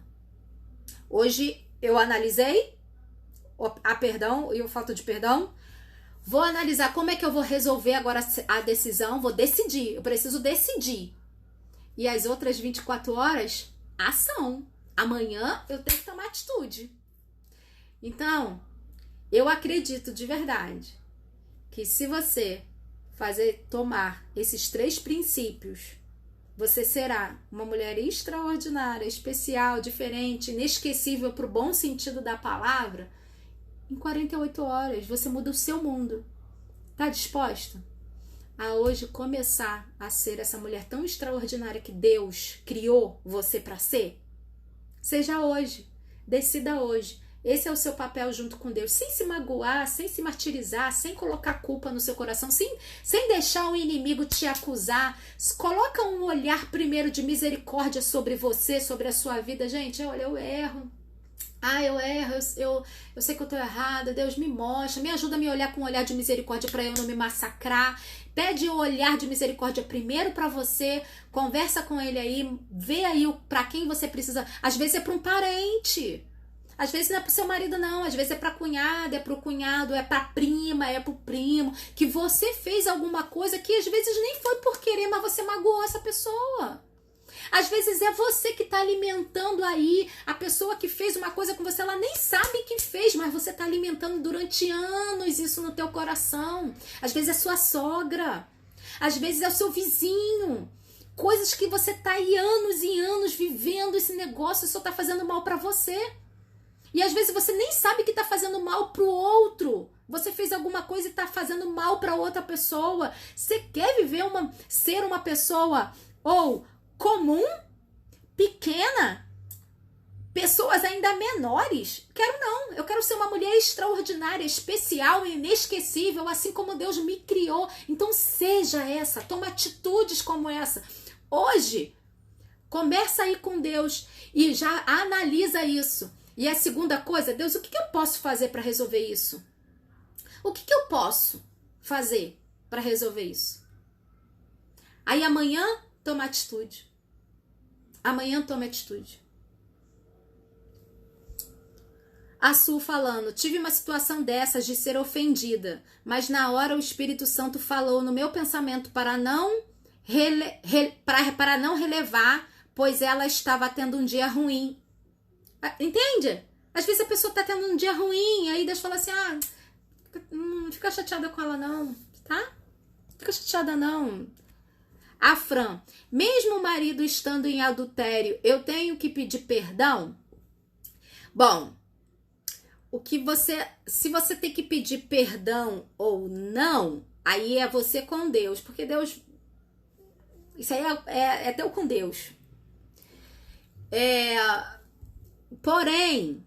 Hoje, eu analisei a perdão e a falta de perdão. Vou analisar como é que eu vou resolver agora a decisão. Vou decidir. Eu preciso decidir. E as outras 24 horas... ação. Amanhã eu tenho que tomar atitude. Então, eu acredito de verdade que se você tomar esses 3 princípios, você será uma mulher extraordinária, especial, diferente, inesquecível pro bom sentido da palavra. Em 48 horas você muda o seu mundo. Tá disposta a hoje começar a ser essa mulher tão extraordinária que Deus criou você para ser? Seja hoje, decida hoje. Esse é o seu papel junto com Deus, sem se magoar, sem se martirizar, sem colocar culpa no seu coração, sem deixar o inimigo te acusar. Coloca um olhar primeiro de misericórdia sobre você, sobre a sua vida. Gente, olha, eu erro. Eu erro, eu sei que eu tô errada. Deus me mostra, me ajuda a me olhar com um olhar de misericórdia para eu não me massacrar. Pede um olhar de misericórdia primeiro para você, conversa com ele aí, vê aí para quem você precisa. Às vezes é para um parente, às vezes não é pro seu marido não, às vezes é pra cunhada, é pro cunhado, é pra prima, é pro primo, que você fez alguma coisa que às vezes nem foi por querer, mas você magoou essa pessoa. Às vezes é você que está alimentando aí a pessoa que fez uma coisa com você, ela nem sabe que fez, mas você está alimentando durante anos isso no teu coração. Às vezes é sua sogra, às vezes é o seu vizinho. Coisas que você está aí anos e anos vivendo esse negócio, isso está fazendo mal para você. E às vezes você nem sabe que está fazendo mal para o outro. Você fez alguma coisa e está fazendo mal para outra pessoa. Você quer ser uma pessoa ou comum, pequena, pessoas ainda menores? Quero não, eu quero ser uma mulher extraordinária, especial e inesquecível, assim como Deus me criou. Então seja essa, toma atitudes como essa. Hoje, conversa aí com Deus e já analisa isso. E a segunda coisa, Deus, o que eu posso fazer para resolver isso? O que eu posso fazer para resolver isso? Aí amanhã toma atitude. Amanhã toma atitude. A Su falando, tive uma situação dessas de ser ofendida, mas na hora o Espírito Santo falou no meu pensamento para não relevar, pois ela estava tendo um dia ruim. Entende? Às vezes a pessoa está tendo um dia ruim, aí Deus fala assim, não fica chateada com ela não, tá? Fica chateada não. A Fran, mesmo o marido estando em adultério, eu tenho que pedir perdão? Bom, se você tem que pedir perdão ou não, aí é você com Deus, porque Deus, isso aí é teu com Deus.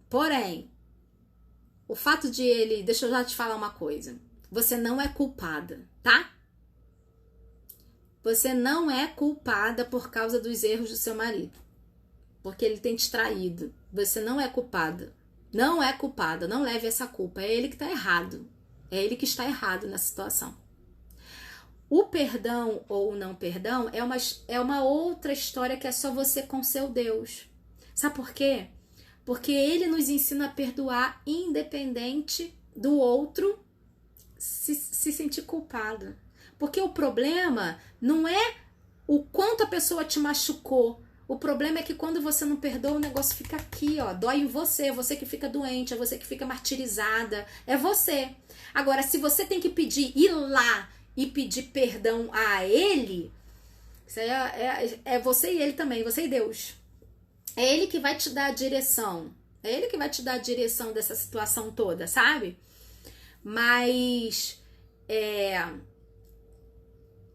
Porém, o fato de ele, deixa eu já te falar uma coisa, você não é culpada, tá? Você não é culpada por causa dos erros do seu marido, porque ele tem te traído. Você não é culpada. Não é culpada, não leve essa culpa. É ele que está errado. É ele que está errado na situação. O perdão ou não perdão é uma outra história que é só você com seu Deus. Sabe por quê? Porque ele nos ensina a perdoar independente do outro se sentir culpado. Porque o problema não é o quanto a pessoa te machucou. O problema é que quando você não perdoa, o negócio fica aqui, ó, dói em você, você que fica doente, é você que fica martirizada, é você. Agora, se você tem que ir lá e pedir perdão a ele, isso aí é você e ele também, você e Deus. É ele que vai te dar a direção, é ele que vai te dar a direção dessa situação toda, sabe? Mas,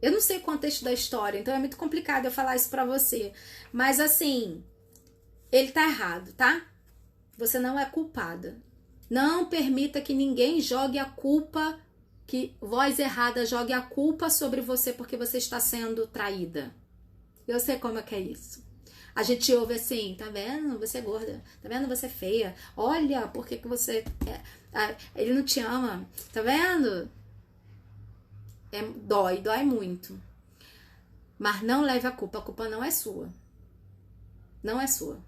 eu não sei o contexto da história, então é muito complicado eu falar isso pra você. Mas assim, ele tá errado, tá? Você não é culpada. Não permita que ninguém jogue a culpa, que voz errada jogue a culpa sobre você porque você está sendo traída. Eu sei como é que é isso. A gente ouve assim, tá vendo? Você é gorda. Tá vendo? Você é feia. Olha, por que você... ele não te ama. Tá vendo? Dói muito. Mas não leve a culpa não é sua. Não é sua.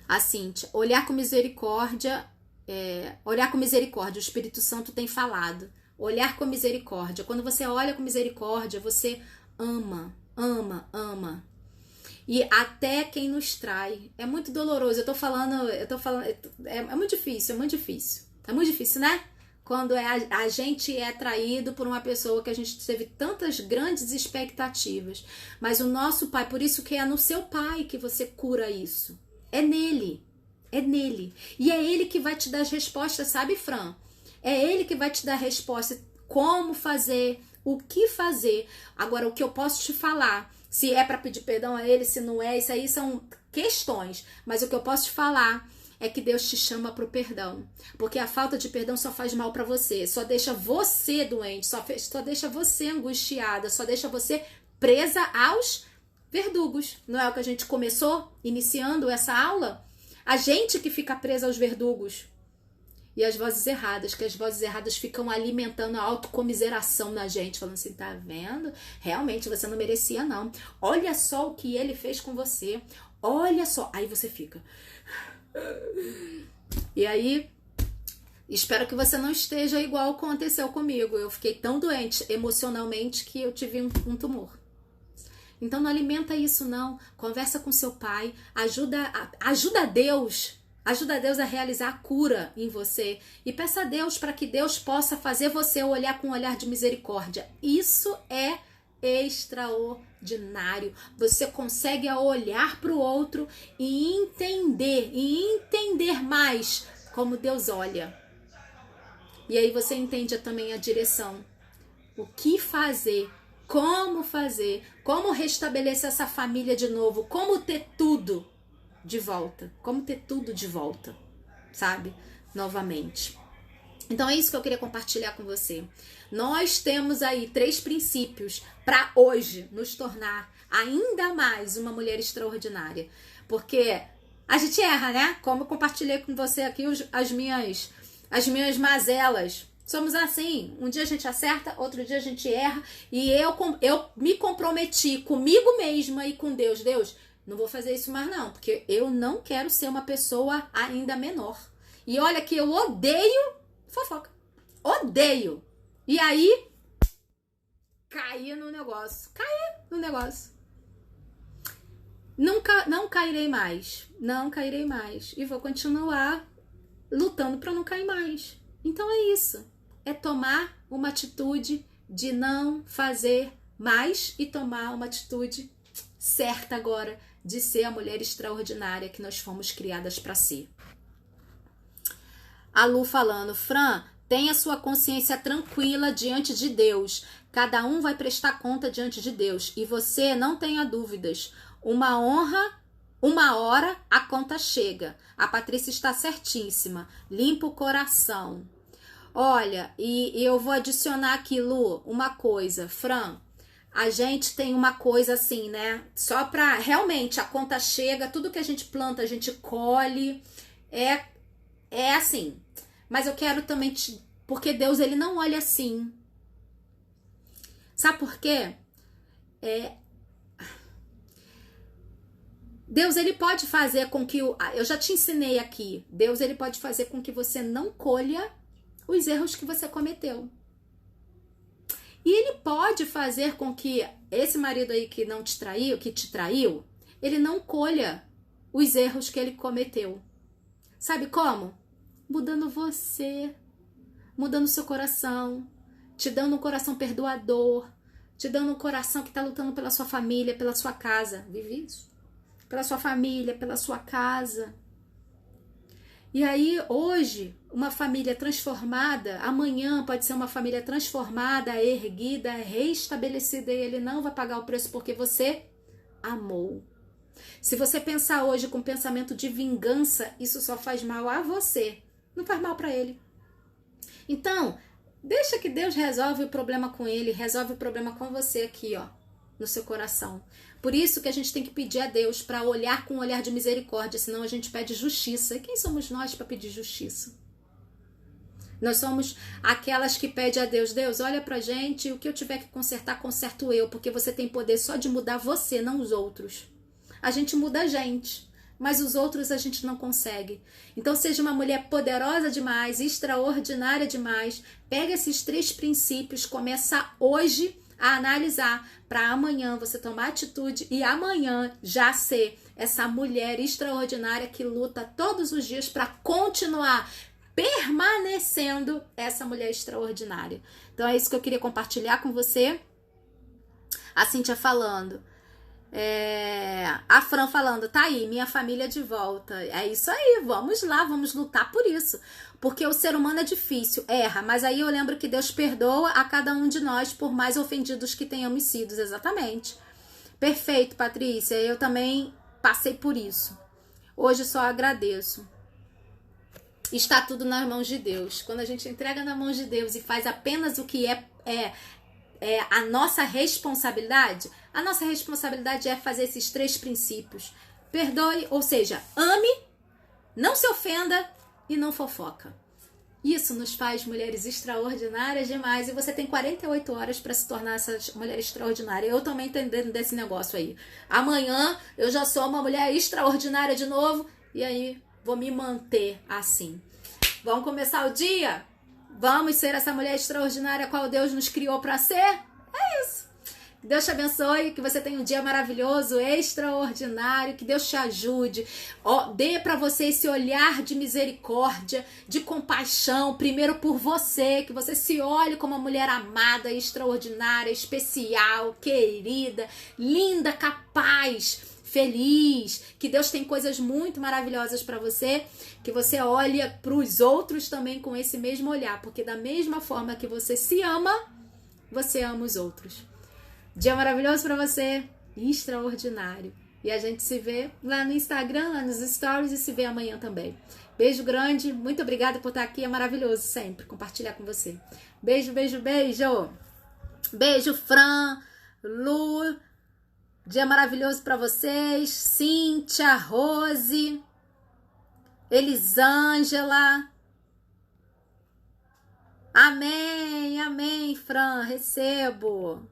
A Cíntia, olhar com misericórdia, o Espírito Santo tem falado. Olhar com misericórdia. Quando você olha com misericórdia, você ama. E até quem nos trai. É muito doloroso. Eu tô falando, é muito difícil, é muito difícil. É muito difícil, né? Quando a gente é traído por uma pessoa que a gente teve tantas grandes expectativas. Mas o nosso Pai, por isso que é no seu Pai que você cura isso. É nele. É nele. E é ele que vai te dar as respostas, sabe, Fran? É ele que vai te dar a resposta. Como fazer, o que fazer. Agora, o que eu posso te falar, se é para pedir perdão a ele, se não é, isso aí são questões. Mas o que eu posso te falar é que Deus te chama pro perdão. Porque a falta de perdão só faz mal para você. Só deixa você doente. Só deixa você angustiada. Só deixa você presa aos verdugos. Não é o que a gente começou iniciando essa aula? A gente que fica presa aos verdugos. E as vozes erradas. Que as vozes erradas ficam alimentando a autocomiseração na gente. Falando assim, tá vendo? Realmente você não merecia não. Olha só o que ele fez com você. Olha só. Aí você fica... E aí, espero que você não esteja igual aconteceu comigo. Eu fiquei tão doente emocionalmente que eu tive um tumor. Então não alimenta isso não. Conversa com seu pai, ajuda Deus a realizar a cura em você e peça a Deus para que Deus possa fazer você olhar com um olhar de misericórdia. Isso é extraordinário. Você consegue olhar para o outro e entender mais como Deus olha. E aí você entende também a direção. O que fazer, como restabelecer essa família de novo, como ter tudo de volta, sabe? Novamente. Então é isso que eu queria compartilhar com você. Nós temos aí 3 princípios para hoje nos tornar ainda mais uma mulher extraordinária. Porque A gente erra, né? Como eu compartilhei com você aqui as minhas mazelas. Somos assim. Um dia a gente acerta, outro dia a gente erra. E eu me comprometi comigo mesma e com Deus. Deus, não vou fazer isso mais não, porque eu não quero ser uma pessoa ainda menor. E olha que eu odeio fofoca. Odeio. E aí, caí no negócio. Não cairei mais. Não cairei mais. E vou continuar lutando para não cair mais. Então é isso. É tomar uma atitude de não fazer mais e tomar uma atitude certa agora de ser a mulher extraordinária que nós fomos criadas para ser. A Lu falando, Fran, tenha sua consciência tranquila diante de Deus. Cada um vai prestar conta diante de Deus. E você não tenha dúvidas. Uma hora a conta chega. A Patrícia está certíssima. Limpa o coração. Olha, e eu vou adicionar aqui, Lu, uma coisa. Fran, a gente tem uma coisa assim, né? Só pra realmente a conta chega, tudo que a gente planta, a gente colhe. É assim. Mas eu quero também porque Deus, ele não olha assim. Sabe por quê? Deus, ele pode fazer com que eu já te ensinei aqui. Deus, ele pode fazer com que você não colha os erros que você cometeu. E ele pode fazer com que esse marido aí que não te traiu, que te traiu, ele não colha os erros que ele cometeu. Sabe como? Mudando você, mudando seu coração, te dando um coração perdoador, te dando um coração que está lutando pela sua família, pela sua casa. Vive isso? Pela sua família, pela sua casa. E aí, hoje, uma família transformada, amanhã pode ser uma família transformada, erguida, reestabelecida, e ele não vai pagar o preço porque você amou. Se você pensar hoje com pensamento de vingança, isso só faz mal a você, não faz mal para ele. Então, deixa que Deus resolve o problema com ele, resolve o problema com você aqui, ó, no seu coração. Por isso que a gente tem que pedir a Deus para olhar com um olhar de misericórdia, senão a gente pede justiça. E quem somos nós para pedir justiça? Nós somos aquelas que pedem a Deus, Deus, olha pra gente, o que eu tiver que consertar, conserto eu, porque você tem poder só de mudar você, não os outros. A gente muda a gente, mas os outros a gente não consegue. Então seja uma mulher poderosa demais, extraordinária demais, pega esses 3 princípios, começa hoje a analisar para amanhã você tomar atitude e amanhã já ser essa mulher extraordinária que luta todos os dias para continuar permanecendo essa mulher extraordinária. Então é isso que eu queria compartilhar com você. A Cíntia falando, a Fran falando, tá aí, minha família de volta. É isso aí, vamos lá, vamos lutar por isso. Porque o ser humano é difícil, erra, mas aí eu lembro que Deus perdoa a cada um de nós por mais ofendidos que tenhamos sido, exatamente. Perfeito, Patrícia, eu também passei por isso. Hoje só agradeço. Está tudo nas mãos de Deus. Quando a gente entrega nas mãos de Deus e faz apenas o que é a nossa responsabilidade é fazer esses 3 princípios. Perdoe, ou seja, ame, não se ofenda e não fofoca. Isso nos faz mulheres extraordinárias demais. E você tem 48 horas para se tornar essa mulher extraordinária. Eu também entendendo desse negócio aí. Amanhã eu já sou uma mulher extraordinária de novo. E aí vou me manter assim. Vamos começar o dia? Vamos ser essa mulher extraordinária qual Deus nos criou para ser? É isso. Que Deus te abençoe, que você tenha um dia maravilhoso, extraordinário, que Deus te ajude, dê para você esse olhar de misericórdia, de compaixão, primeiro por você, que você se olhe como uma mulher amada, extraordinária, especial, querida, linda, capaz, feliz, que Deus tem coisas muito maravilhosas para você, que você olhe para os outros também com esse mesmo olhar, porque da mesma forma que você se ama, você ama os outros. Dia maravilhoso para você, extraordinário. E a gente se vê lá no Instagram, lá nos stories e se vê amanhã também. Beijo grande, muito obrigada por estar aqui, é maravilhoso sempre compartilhar com você. Beijo, beijo, beijo. Beijo, Fran, Lu. Dia maravilhoso para vocês, Cíntia, Rose. Elisângela. Amém, amém, Fran, recebo.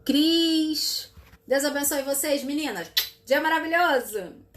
Cris. Deus abençoe vocês, meninas. Dia maravilhoso.